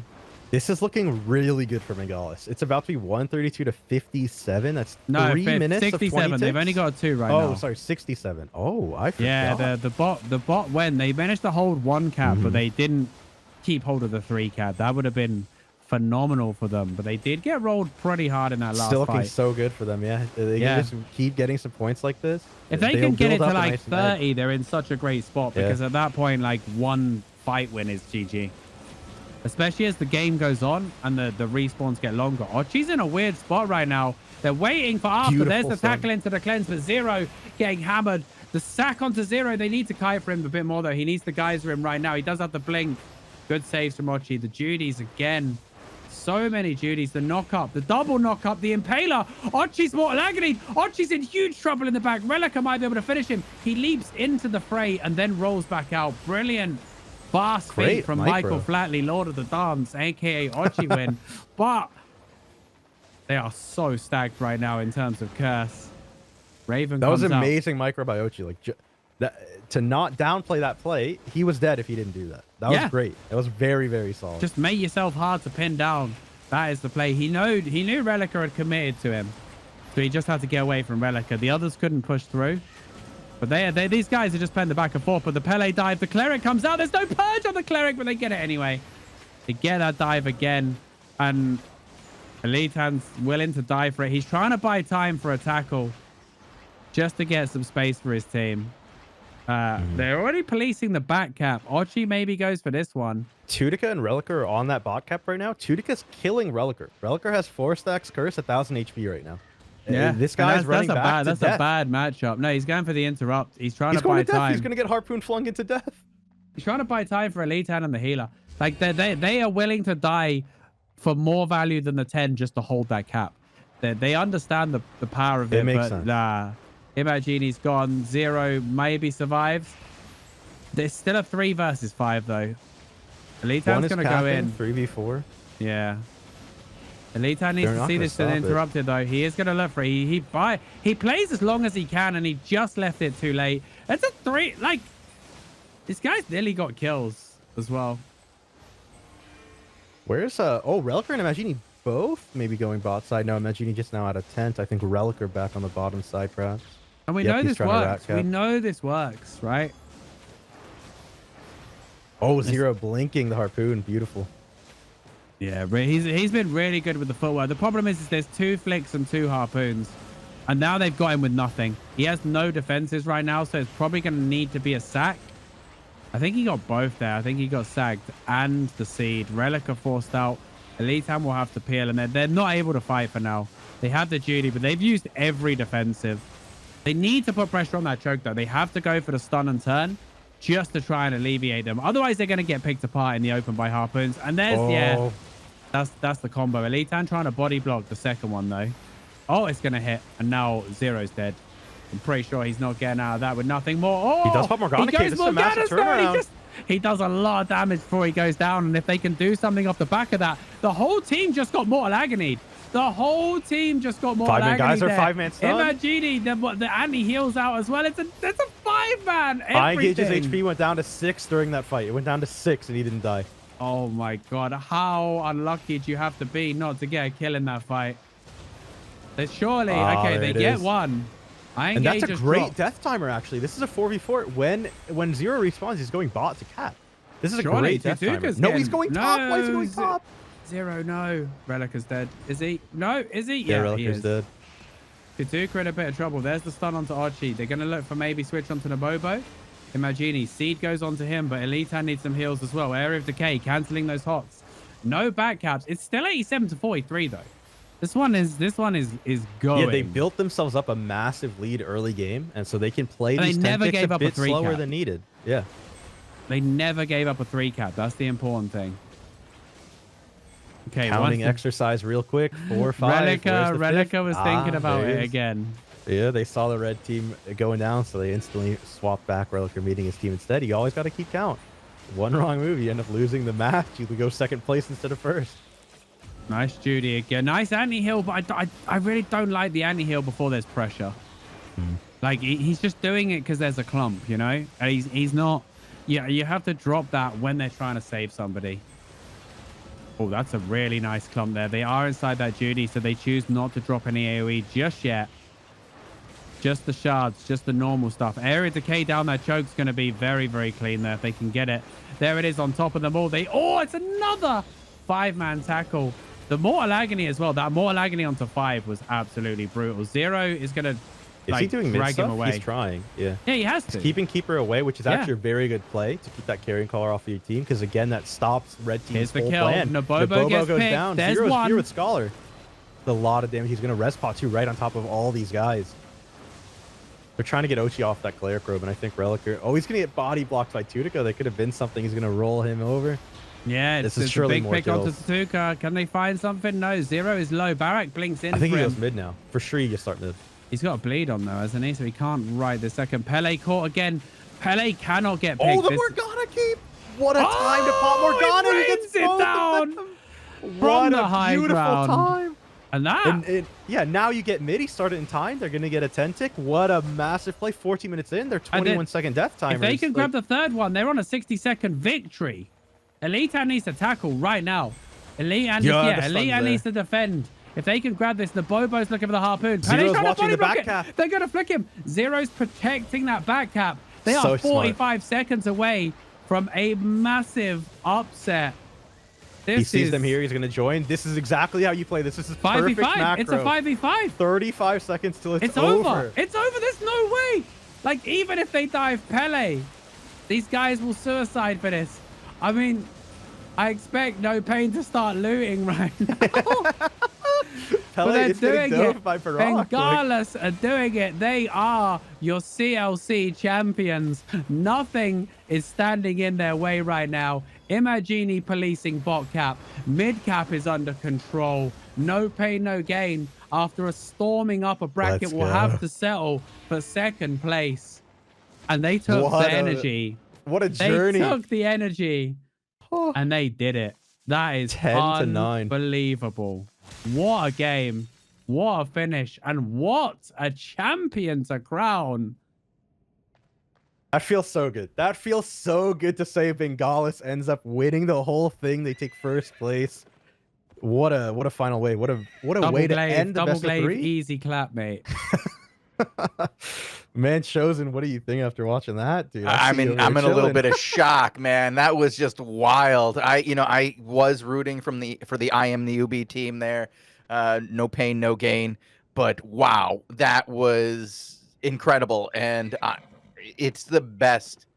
This is looking really good for Megalis. It's about to be 132 to 57. That's 3 minutes 67. of 20 ticks. They've only got 2 right now. Oh, sorry, 67. Oh, I forgot. Yeah, the bot went. They managed to hold 1 cap, but they didn't keep hold of the 3 cap. That would have been phenomenal for them, but they did get rolled pretty hard in that last Still fight. looking so good for them. Yeah, they can just keep getting some points like this. If they can get it to like 30, they're in such a great spot because at that point, like 1 fight win is GG. Especially as the game goes on and the respawns get longer. Ochi's in a weird spot right now. They're waiting for after. Beautiful There's the stun. tackle into the cleanse, but Zero getting hammered. The sack onto Zero. They need to kite for him a bit more though. He needs the geyser him right now. He does have the blink. Good saves from Ochi. The Judies again. So many Judies. The knock up, the double knock up, the impaler. Ochi's mortal agony. Ochi's in huge trouble in the back. Relica might be able to finish him. He leaps into the fray and then rolls back out. Brilliant. Fast feed from Michael Flatley, Lord of the Dance, aka Ochi win. But they are so stacked right now in terms of curse. Raven. That was amazing micro by Ochi. Like to not downplay that play, he was dead if he didn't do that. That was great. That was very, very solid. Just make yourself hard to pin down. That is the play. He knew Relica had committed to him, so he just had to get away from Relica. The others couldn't push through. But these guys are just playing the back and forth. But the Pele dive, the cleric comes out. There's no purge on the cleric, but they get it anyway. They get that dive again. And Elitan's willing to die for it. He's trying to buy time for a tackle just to get some space for his team. They're already policing the back cap. Ochi maybe goes for this one. Tudica and Relica are on that bot cap right now. Tudica's killing Relica. Relica has 4 stacks curse, 1,000 HP right now. Yeah, this guy's running back to That's death. a bad matchup. No, he's going for the interrupt. He's trying to buy time. He's going to get harpoon flung into death. He's trying to buy time for Elitan and the healer. Like they are willing to die for more value than the 10 just to hold that cap. They understand the power of it. Makes but sense. nah. Imagini's gone. Zero maybe survives. There's still a 3 versus 5 though. Elitan's going to go in. 3v4. Yeah. Elitan needs to see this interrupted though. He is going to look for it. He plays as long as he can and he just left it too late. It's a 3. Like, this guy's nearly got kills as well. Where's Relic and Imagini both maybe going bot side. No, Imagini just now out of tent. I think Relic are back on the bottom side, perhaps. And we Yep, know he's this trying to rat works. cap. We know this works, right? Oh, Zero blinking the harpoon. Beautiful. Yeah, he's been really good with the footwork. The problem is there's 2 flicks and 2 harpoons. And now they've got him with nothing. He has no defenses right now, so it's probably going to need to be a sack. I think he got both there. I think he got sacked and the seed. Relic are forced out. Elitan will have to peel, and they're not able to fight for now. They have the duty, but they've used every defensive. They need to put pressure on that choke, though. They have to go for the stun and turn just to try and alleviate them. Otherwise, they're going to get picked apart in the open by harpoons. And there's, yeah, that's the combo. Elitan trying to body block the second one, though. Oh, it's going to hit. And now Zero's dead. I'm pretty sure he's not getting out of that with nothing more. Oh, he does pop Morgana. This is a massive turnaround. He does a lot of damage before he goes down. And if they can do something off the back of that, the whole team just got Mortal Agony. The whole team just got Mortal Agony. 5-man guys there. are 5-man stun. Imagini, the anti-heals out as well. It's a 5-man. Iron Gage's HP went down to 6 during that fight. It went down to 6 and he didn't die. Oh my God. How unlucky do you have to be not to get a kill in that fight? Surely, okay, they get one. And that's a great death timer, actually. This is a 4v4. When Zero respawns, he's going bot to cap. This is a great death timer. No, he's going top. Why is he going top? Zero, no. Relic is dead. Is he? No, is he? Yeah, Relic is dead. Tazzik in a bit of trouble. There's the stun onto Archie. They're going to look for maybe switch onto Nabobo. Imagini. Seed goes onto him, but Elitan needs some heals as well. Area of Decay, cancelling those hots. No back caps. It's still 87 to 43, though. This one is going. Yeah, they built themselves up a massive lead early game, and so they can play these never gave up a bit a 3 slower cap. than needed. Yeah. They never gave up a 3 cap. That's the important thing. Okay, counting exercise real quick. 4, 5. Relica was thinking about it again. Yeah, they saw the red team going down, so they instantly swapped back. Relica meeting his team instead. You always got to keep count. One wrong move, you end up losing the match. You go second place instead of first. Nice Judy again. Nice anti-heal, but I really don't like the anti-heal before there's pressure. Like, he's just doing it because there's a clump, you know? And he's not... Yeah, you have to drop that when they're trying to save somebody. Oh, that's a really nice clump there. They are inside that Judy, so they choose not to drop any AoE just yet. Just the shards, just the normal stuff. Area Decay down that choke's going to be very, very clean there if they can get it. There it is on top of them all. Oh, it's another 5-man tackle. The Mortal Agony as well. That Mortal Agony onto 5 was absolutely brutal. Zero is going to he doing drag him stuff? away. He's trying. Yeah. Yeah, he has to. He's keeping Keeper away, which is actually a very good play to keep that carrying collar off of your team. Because again, that stops red team's whole plan. Nabobo goes picked. down. There's Zero's one. here with Scholar. A lot of damage. He's going to res pot too, right on top of all these guys. They're trying to get Ochi off that Cleric robe, and I think Relic. Oh, he's going to get body blocked by Tutica. They could have been something. He's going to roll him over. Yeah, this is surely a big more pick kills. onto Tazzik. Can they find something? No, Zero is low. Barak blinks in. I think for he him. goes mid now. For sure, you start mid. He's got a bleed on though, hasn't he? So he can't ride the second. Pele caught again. Pele cannot get picked. Oh, the Morgana keep! What a time to pop Morgana! He gets it down what the a high beautiful ground. time! And that. Yeah, now you get mid. He started in time. They're going to get a 10 tick. What a massive play. 14 minutes in. They're 21-second death timers. If they can grab the third one, they're on a 60-second victory. Elitan needs to tackle right now. Elitan needs to defend. If they can grab this, the Bobo's looking for the harpoon. Zero's watching the back cap. They're going to flick him. Zero's protecting that back cap. They are 45 seconds away from a massive upset. He sees them here. He's going to join. This is exactly how you play. This is perfect 5v5. macro. It's a 5v5. 35 seconds till it's over. It's over. There's no way. Like, even if they dive Pele, these guys will suicide for this. I mean, I expect No Pain to start looting right now. But they're doing it. Bengalas are doing it. They are your CLC champions. Nothing is standing in their way right now. Imagini policing bot cap. Mid cap is under control. No pain, no gain. After a storming upper bracket, will have to settle for second place. And they took the energy. What a journey. They took the energy and they did it. That is 10 to 9. Unbelievable. What a game. What a finish. And what a champion to crown. That feels so good. That feels so good to say Bengalis ends up winning the whole thing. They take first place. What a final way. What a way to end the best of double glaive, 3. easy clap, mate. Man, Shozen, what do you think after watching that, dude? I'm in a little bit of shock, man. That was just wild. I was rooting for the I am the UB team there. No pain, no gain. But wow, that was incredible, and it's the best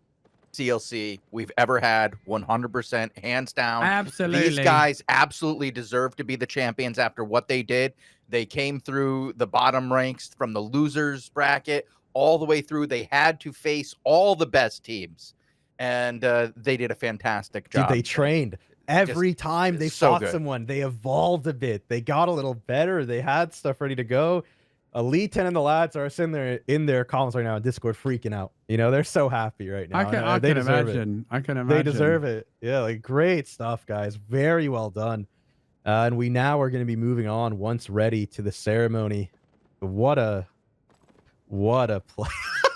CLC we've ever had, 100%, hands down. Absolutely. These guys absolutely deserve to be the champions after what they did. They came through the bottom ranks from the losers bracket all the way through. They had to face all the best teams, and they did a fantastic job. Dude, they trained. Every time they so fought good. someone, they evolved a bit. They got a little better. They had stuff ready to go. Elite 10 and the lads are sitting there in their comments right now in Discord freaking out. You know, they're so happy right now. I can imagine. I can imagine. They deserve it. Yeah, like great stuff, guys. Very well done. And we now are going to be moving on once ready to the ceremony. What a play.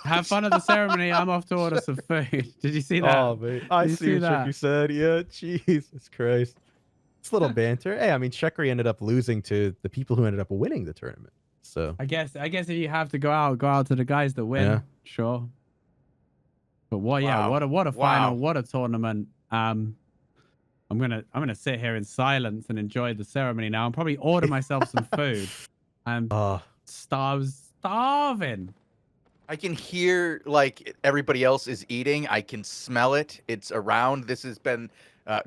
Have fun at the ceremony. I'm off to order some food. Did you see that? Oh, man. I see what you said. Yeah, Jesus Christ. It's a little banter. Hey, I mean, Shekri ended up losing to the people who ended up winning the tournament. So I guess if you have to go out to the guys that win. Yeah. Sure. But what? Yeah. Wow. What a final. What a tournament. I'm gonna sit here in silence and enjoy the ceremony now. And probably order myself some food. I'm starving. I can hear like everybody else is eating. I can smell it. It's around. This has been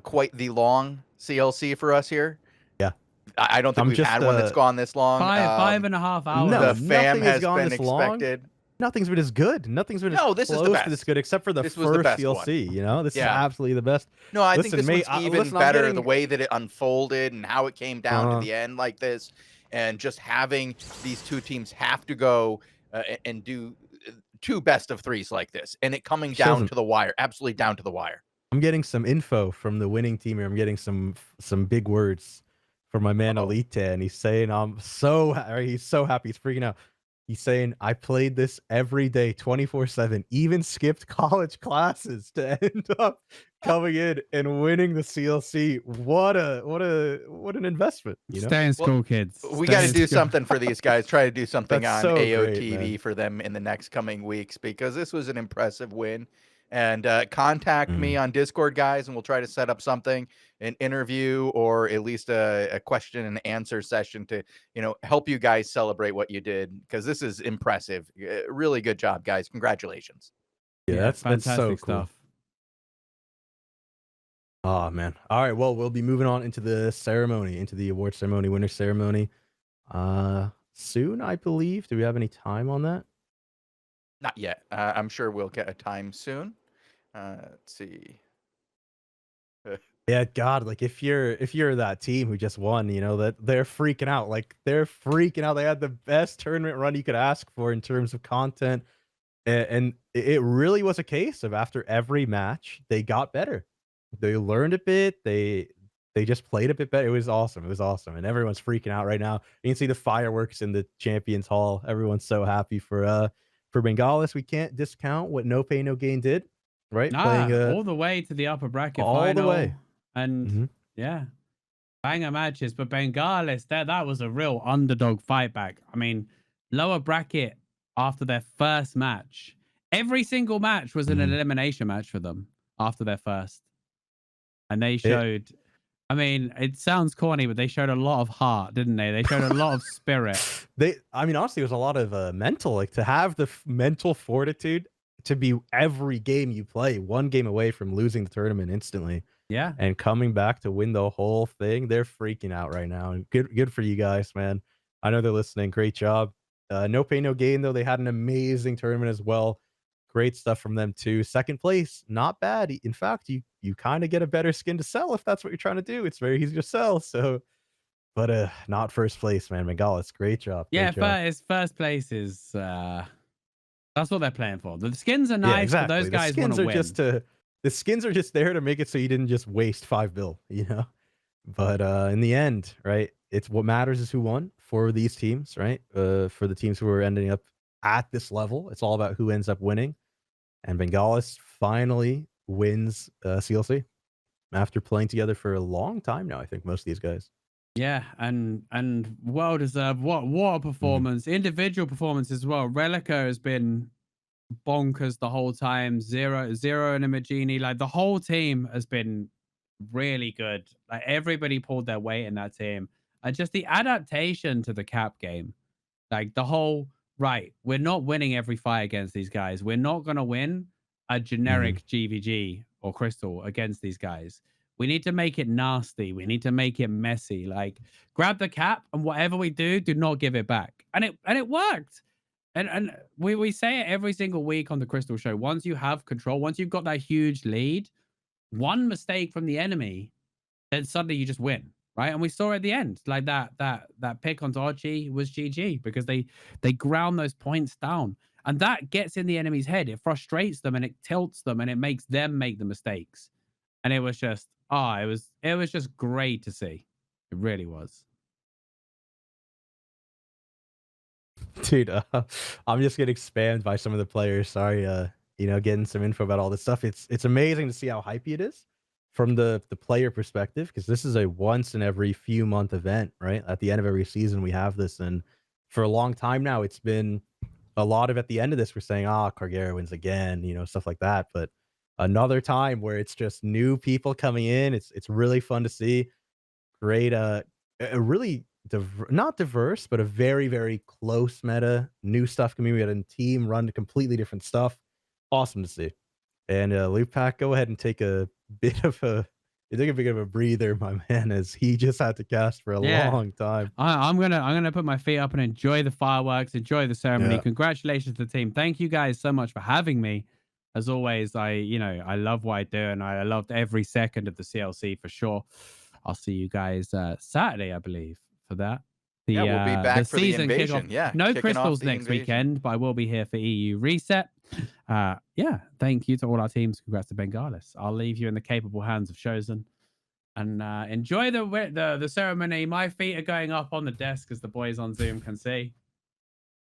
quite the long CLC for us here. Yeah. I don't think we've had one that's gone this long. 5.5 hours. No, the fam has gone been this long. expected. Nothing's been as good. Nothing's been as this close is the best. to this good, except for the This first was the best CLC. one. You know, this is absolutely the best. No, I Listen, think this one's even listen, better. The way that it unfolded and how it came down to the end like this, and just having these two teams have to go and do 2 best of 3s like this, and it coming down to the wire, absolutely down to the wire. I'm getting some info from the winning team here. I'm getting some big words from my man Elite, and he's saying he's so happy. He's freaking out. He's saying, I played this every day, 24/7, even skipped college classes to end up coming in and winning the CLC. What an investment. You know? Stay in school, kids. We got to do something for these guys. Try to do something That's on so AOTV great, for them in the next coming weeks, because this was an impressive win. And contact me on Discord, guys, and we'll try to set up something, an interview, or at least a question and answer session to, help you guys celebrate what you did, because this is impressive. Really good job, guys. Congratulations. Yeah, that's fantastic so cool. stuff. Oh man. All right. Well, we'll be moving on into the ceremony, into the award ceremony, winner ceremony. Soon, I believe. Do we have any time on that? Not yet. I'm sure we'll get a time soon. Let's see. Yeah, God, like if you're that team who just won, that they're freaking out. Like they're freaking out. They had the best tournament run you could ask for in terms of content. And it really was a case of after every match, they got better. They learned a bit. They just played a bit better. It was awesome. It was awesome. And everyone's freaking out right now. You can see the fireworks in the Champions Hall. Everyone's so happy for Bengalis. We can't discount what No Pay No Gain did, right? Playing all the way to the upper bracket all final. The way. And yeah, banger matches. But Bengalis, that was a real underdog fight back. I mean, lower bracket after their first match. Every single match was an elimination match for them after their first. And they showed... I mean, it sounds corny, but they showed a lot of heart, didn't they? They showed a lot of spirit. Honestly, it was a lot of mental, like to have the mental fortitude to be every game you play, one game away from losing the tournament instantly. Yeah. And coming back to win the whole thing. They're freaking out right now. And good for you guys, man. I know they're listening. Great job. No Pay No Gain, though. They had an amazing tournament as well. Great stuff from them too. Second place, not bad. In fact, you kind of get a better skin to sell if that's what you're trying to do. It's very easy to sell. So, but not first place, man. Bengalis, great job. Yeah, first place is that's what they're playing for. The skins are nice, yeah, exactly. But those guys want to win. The skins are just there to make it so you didn't just waste $5 bill, But in the end, right? It's what matters is who won for these teams, right? For the teams who are ending up at this level, it's all about who ends up winning. and Bengalis finally wins CLC after playing together for a long time now. I think most of these guys. Yeah, and well deserved. What a performance! Individual performance as well. Relica has been bonkers the whole time. Zero and Imagini, like the whole team has been really good. Like everybody pulled their weight in that team, and just the adaptation to the cap game. Like the whole right, we're not winning every fight against these guys. We're not gonna win a Mhm. generic GVG or Crystal against these guys. We need to make it nasty. We need to make it messy. Like grab the cap and whatever we do not give it back. And it worked. And we say it every single week on the Crystal Show. Once you have control, once you've got that huge lead, one mistake from the enemy, then suddenly you just win, right? And we saw at the end, like that pick onto Archie was GG because they ground those points down, and that gets in the enemy's head. It frustrates them and it tilts them and it makes them make the mistakes. And it was just it was just great to see. It really was. Dude, I'm just getting spammed by some of the players. Sorry, getting some info about all this stuff. It's amazing to see how hypey it is from the player perspective, because this is a once in every few month event, right? At the end of every season, we have this, and for a long time now, it's been a lot of at the end of this, we're saying, Cargera wins again, stuff like that. But another time where it's just new people coming in, it's really fun to see. Great, a really not diverse, but a very, very close meta, new stuff coming. We had a team run completely different stuff. Awesome to see. And Lewpac, go ahead and take a bit of a breather, my man, as he just had to cast for a Yeah. long time. I'm gonna put my feet up and enjoy the fireworks, enjoy the ceremony. Yeah. Congratulations to the team. Thank you guys so much for having me. As always, I love what I do, and I loved every second of the CLC for sure. I'll see you guys Saturday, I believe, for that. Yeah, we'll be back for the season invasion. kickoff. Yeah, No kicking off crystals the next invasion. weekend, but I will be here for EU reset. Yeah, thank you to all our teams. Congrats to Bengalis. I'll leave you in the capable hands of Shozen. And enjoy the ceremony. My feet are going up on the desk, as the boys on Zoom can see.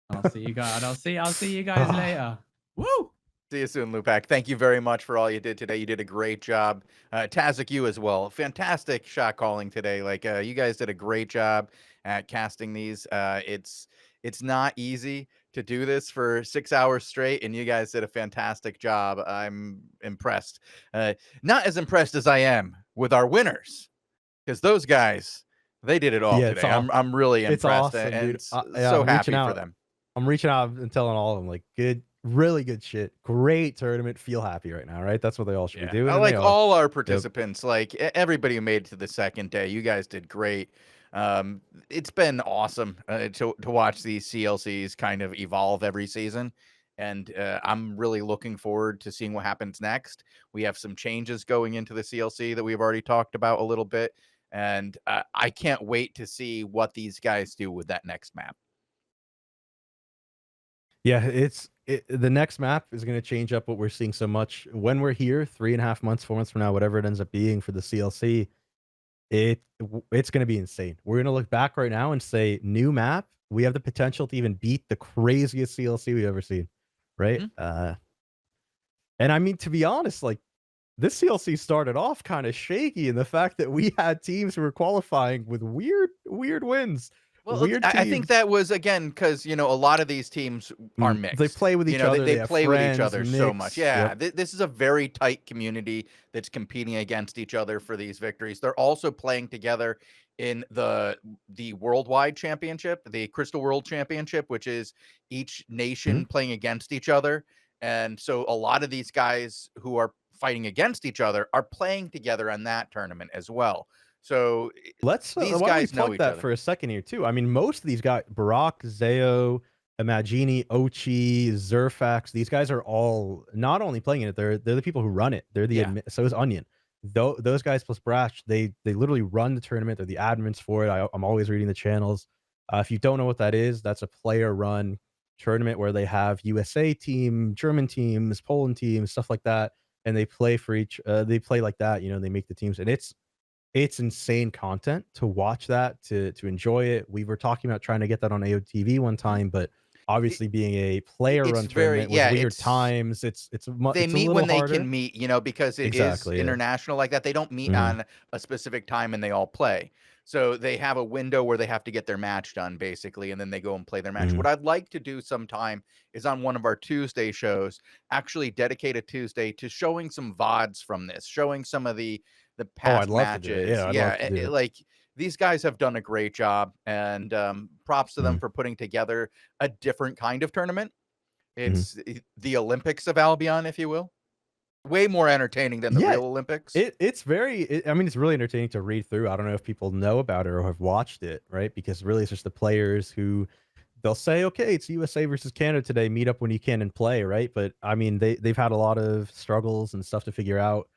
I'll see you guys. I'll see you guys later. Woo! See you soon, Lewpac. Thank you very much for all you did today. You did a great job. Tazzik, you as well. Fantastic shot calling today. Like you guys did a great job at casting these. It's not easy to do this for 6 hours straight, and you guys did a fantastic job. I'm impressed. Not as impressed as I am with our winners, because those guys, they did it all Yeah, today. I'm really it's impressed awesome, and dude. so I'm happy reaching for out. them. I'm reaching out and telling all of them, like, good, really good shit. Great tournament. Feel happy right now, right? That's what they all should be doing. I And they like are. all our participants, like everybody who made it to the second day. You guys did great. It's been awesome to watch these CLCs kind of evolve every season, and I'm really looking forward to seeing what happens next. We have some changes going into the CLC that we've already talked about a little bit, and I can't wait to see what these guys do with that next map. Yeah, the next map is going to change up what we're seeing so much. When we're here, 3.5 months, 4 months from now, whatever it ends up being for the CLC, it's going to be insane. We're going to look back right now and say, new map, we have the potential to even beat the craziest CLC we've ever seen, right? And I mean, to be honest, like, this CLC started off kind of shaky in the fact that we had teams who were qualifying with weird wins. Well, I think that was, again, because, a lot of these teams are mixed. They play with each other. They play with each other so mix. much. Yeah, Yep. this is a very tight community that's competing against each other for these victories. They're also playing together in the worldwide championship, the Crystal World Championship, which is each nation playing against each other. And so a lot of these guys who are fighting against each other are playing together in that tournament as well. So let's these why guys don't we know each plug that other for a second here too. I mean, most of these guys, Barak, Zeo, Imagini, Ochi, Zerfax, these guys are all not only playing it, they're the people who run it. They're the so is Onion. Those guys plus Brash, they literally run the tournament. They're the admins for it. I'm always reading the channels. If you don't know what that is, that's a player run tournament where they have USA team, German teams, Poland teams, stuff like that, and they play for each. They play like that. They make the teams, and it's insane content to watch that, to enjoy it. We were talking about trying to get that on AOTV one time, but obviously being a player-run It's very tournament with yeah, weird it's times, it's they a meet little when they harder. can meet, you know, because it is Exactly, yeah. international like that. They don't meet Mhm, on a specific time and they all play. So they have a window where they have to get their match done basically, and then they go and play their match. mhm. What I'd like to do sometime is on one of our Tuesday shows, actually dedicate a Tuesday to showing some VODs from this, showing some of the Oh, I'd past love to do it. matches. Yeah, I'd Yeah, love to do it. like these guys have done a great job, and props to them Mhm, for putting together a different kind of tournament. mhm. It's the Olympics of Albion, if you will. Way more entertaining than the Yeah, real Olympics. I mean, it's really entertaining to read through. I don't know if people know about it or have watched it, right? Because really it's just the players who they'll say, "Okay, it's USA versus Canada today. Meet up when you can and play," right? But I mean, they've had a lot of struggles and stuff to figure out,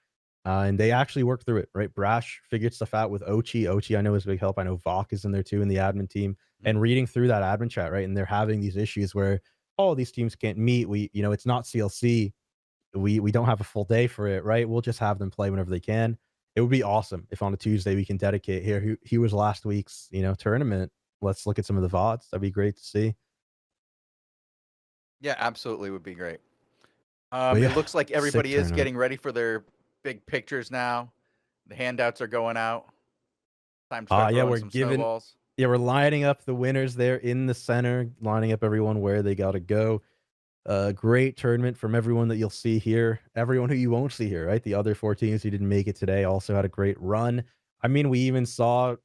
and they actually work through it, right? Brash figured stuff out with Ochi. Ochi, I know, is a big help. I know Vok is in there too in the admin team, Mhm. and reading through that admin chat, right? And they're having these issues where, oh, these teams can't meet. It's not CLC. We don't have a full day for it, right? We'll just have them play whenever they can. It would be awesome if on a Tuesday we can dedicate here. He was last week's, tournament. Let's look at some of the VODs. That'd be great to see. Yeah, absolutely would be great. But It yeah, looks like sick everybody is tournament. getting ready for their big pictures now. The handouts are going out. Time to start Yeah, throwing some snowballs. we're lining up the winners there in the center, lining up everyone where they got to go. Great tournament from everyone that you'll see here. Everyone who you won't see here, right? The other four teams who didn't make it today also had a great run. I mean, we even saw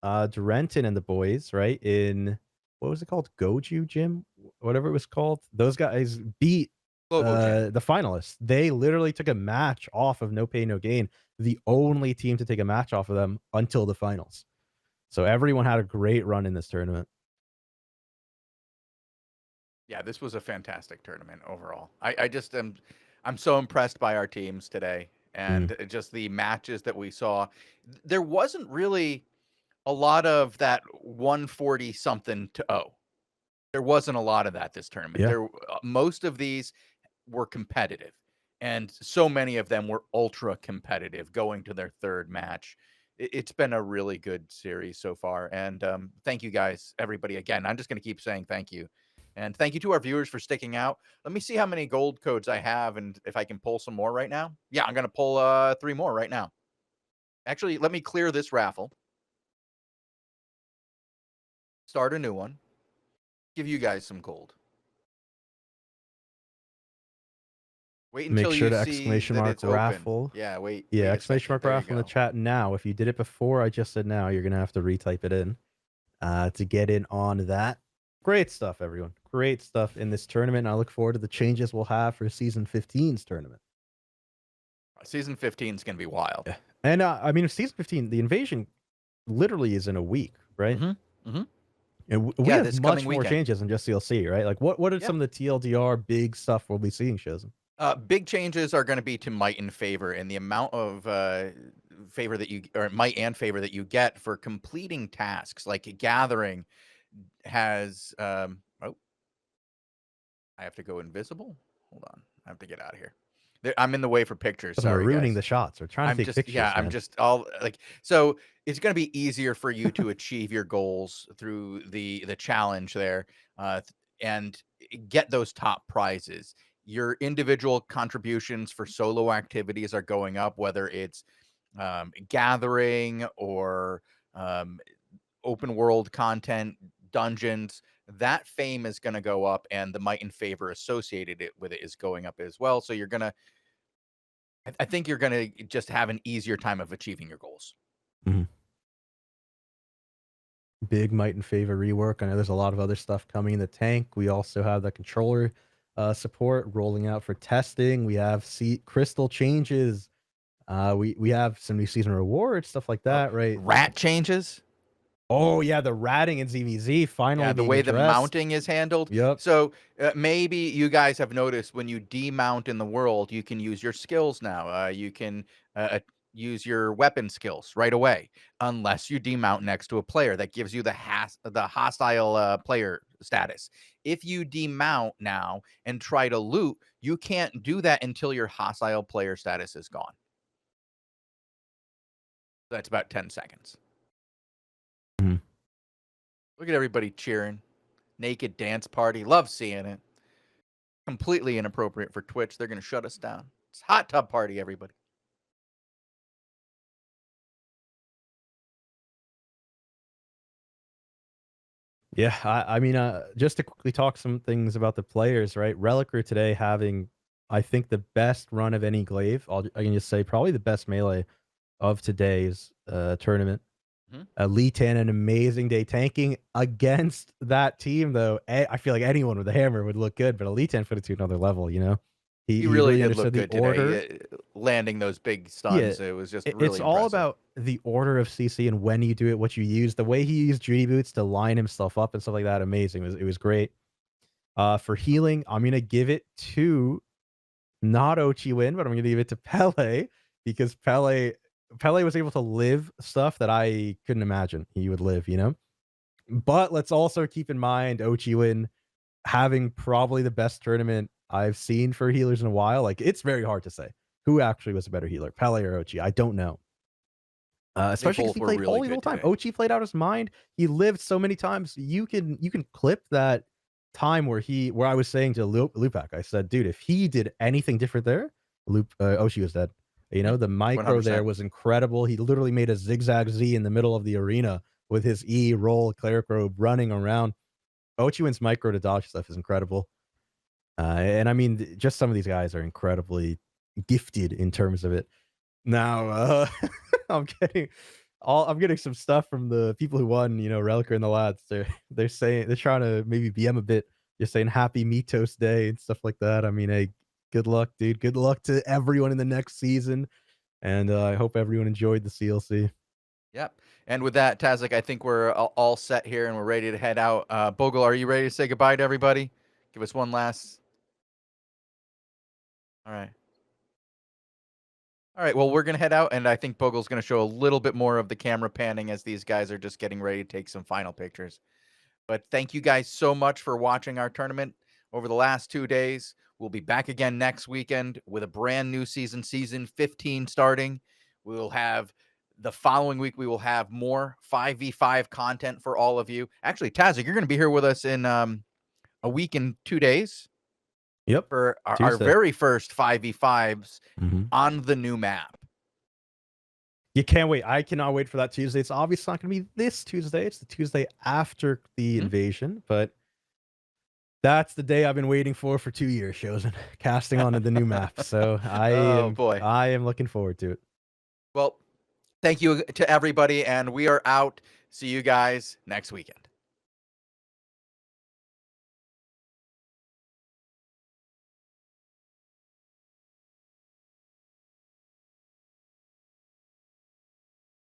Durenton and the boys, right? In what was it called? Goju Gym? Whatever it was called. Those guys beat Global Jam. the finalists. They literally took a match off of No Pay No Gain, the only team to take a match off of them until the finals. So everyone had a great run in this tournament. Yeah, this was a fantastic tournament overall. I just am I'm so impressed by our teams today Mm, and just the matches that we saw. There wasn't really a lot of that 140 something to oh. There wasn't a lot of that this tournament. yeah. Most of these were competitive, and so many of them were ultra competitive going to their third match. It's been a really good series so far, and thank you guys, everybody. Again, I'm just going to keep saying thank you, and thank you to our viewers for sticking out. Let me see how many gold codes I have, and if I can pull some more right now. Yeah, I'm going to pull 3 more right now. Actually, let me clear this raffle, start a new one, give you guys some gold. Wait Make until sure you to see exclamation that mark it's open. raffle. Yeah, Yeah, wait a exclamation second. mark There you raffle in the go. chat now. If you did it before I just said now, you're gonna have to retype it in to get in on that. Great stuff, everyone. Great stuff in this tournament. I look forward to the changes we'll have for season 15's tournament. Season 15 is going to be wild. Yeah. And I mean, season 15, the invasion literally is in a week, right? Mhm. Mhm. And we Yeah, have this coming much more weekend. changes than just CLC, right? Like, what are Yeah. some of the TLDR big stuff we'll be seeing, Shozen? Big changes are going to be to might and favor, and the amount of favor that you or might and favor that you get for completing tasks like gathering has. Oh, I have to go invisible. Hold on, I have to get out of here. I'm in the way for pictures. We're Sorry, ruining guys. the shots. We're trying to take pictures, I'm man. just all like so it's going to be easier for you to achieve your goals through the challenge there and get those top prizes. Your individual contributions for solo activities are going up, whether it's gathering or um, open world content, dungeons. That fame is going to go up, and the might and favor associated with it is going up as well. So you're gonna I think you're gonna just have an easier time of achieving your goals. Mhm. Big might and favor rework. I know there's a lot of other stuff coming in the tank. We also have the controller support rolling out for testing. We have crystal changes. We have some new season rewards, stuff like Oh, that, right? rat changes. Oh yeah, the ratting in ZVZ finally Yeah, the being way the addressed. mounting is handled. Yep. So maybe you guys have noticed when you demount in the world, you can use your skills now. You can use your weapon skills right away, unless you demount next to a player. That gives you the hostile player status. If you demount now and try to loot, you can't do that until your hostile player status is gone. That's about 10 seconds. Mhm. Look at everybody cheering. naked dance party. Love seeing it. Completely inappropriate for Twitch. They're going to shut us down. It's hot tub party, everybody. Yeah, I mean, just to quickly talk some things about the players, right? Relicer today having, I think, the best run of any glaive. I can just say probably the best melee of today's tournament. Lee Tan, an amazing day tanking against that team, though. I feel like anyone with a hammer would look good, but Lee Tan put it to another level, you know? He really did understood look good the order. today, landing those big Yeah, stuns. It was just really it's all impressive. about the order of CC and when you do it, what you use. The way he used Judy Boots to line himself up and stuff like that, amazing. It was great. For healing, I'm gonna give it to not Ochi Win, but I'm gonna give it to Pele because Pele was able to live stuff that I couldn't imagine he would live, you know? But let's also keep in mind Ochi Win having probably the best tournament I've seen for healers in a while. Like, it's very hard to say who actually was a better healer, Pele or Ochi. I don't know. Especially because he played really Holy the whole time. today. Ochi played out his mind. He lived so many times. You can clip that time where I was saying to Lewpac, I said, dude, if he did anything different there, Ochi was dead. You know, the micro 100%. there was incredible. He literally made a zigzag Z in the middle of the arena with his E roll cleric robe running around. Ochi Win's micro to dodge stuff is incredible. And I mean, just some of these guys are incredibly gifted in terms of it. Now, I'm getting some stuff from the people who won, you know, Relicer and the lads. They're saying they're trying to maybe BM a bit. You're saying happy Mitos Day and stuff like that. I mean, hey, good luck, dude. Good luck to everyone in the next season. And I hope everyone enjoyed the CLC. Yep. And with that, Tazzik, I think we're all set here and we're ready to head out. Bogul, are you ready to say goodbye to everybody? Give us one last. All right. All right. Well, we're going to head out, and I think Bogul's going to show a little bit more of the camera panning as these guys are just getting ready to take some final pictures. But thank you guys so much for watching our tournament over the last 2 days. We'll be back again next weekend with a brand new season 15 starting. We'll have the following week, we will have more 5v5 content for all of you. Actually, Tazzik, you're going to be here with us in a week and 2 days. Yep. For our very first 5v5s Mm-hmm. on the new map. You can't wait. I cannot wait for that Tuesday. It's obviously not going to be this Tuesday. It's the Tuesday after the invasion, but that's the day I've been waiting for 2 years, Shozen, casting on the new map. So I am looking forward to it. Well, thank you to everybody, and we are out. See you guys next weekend.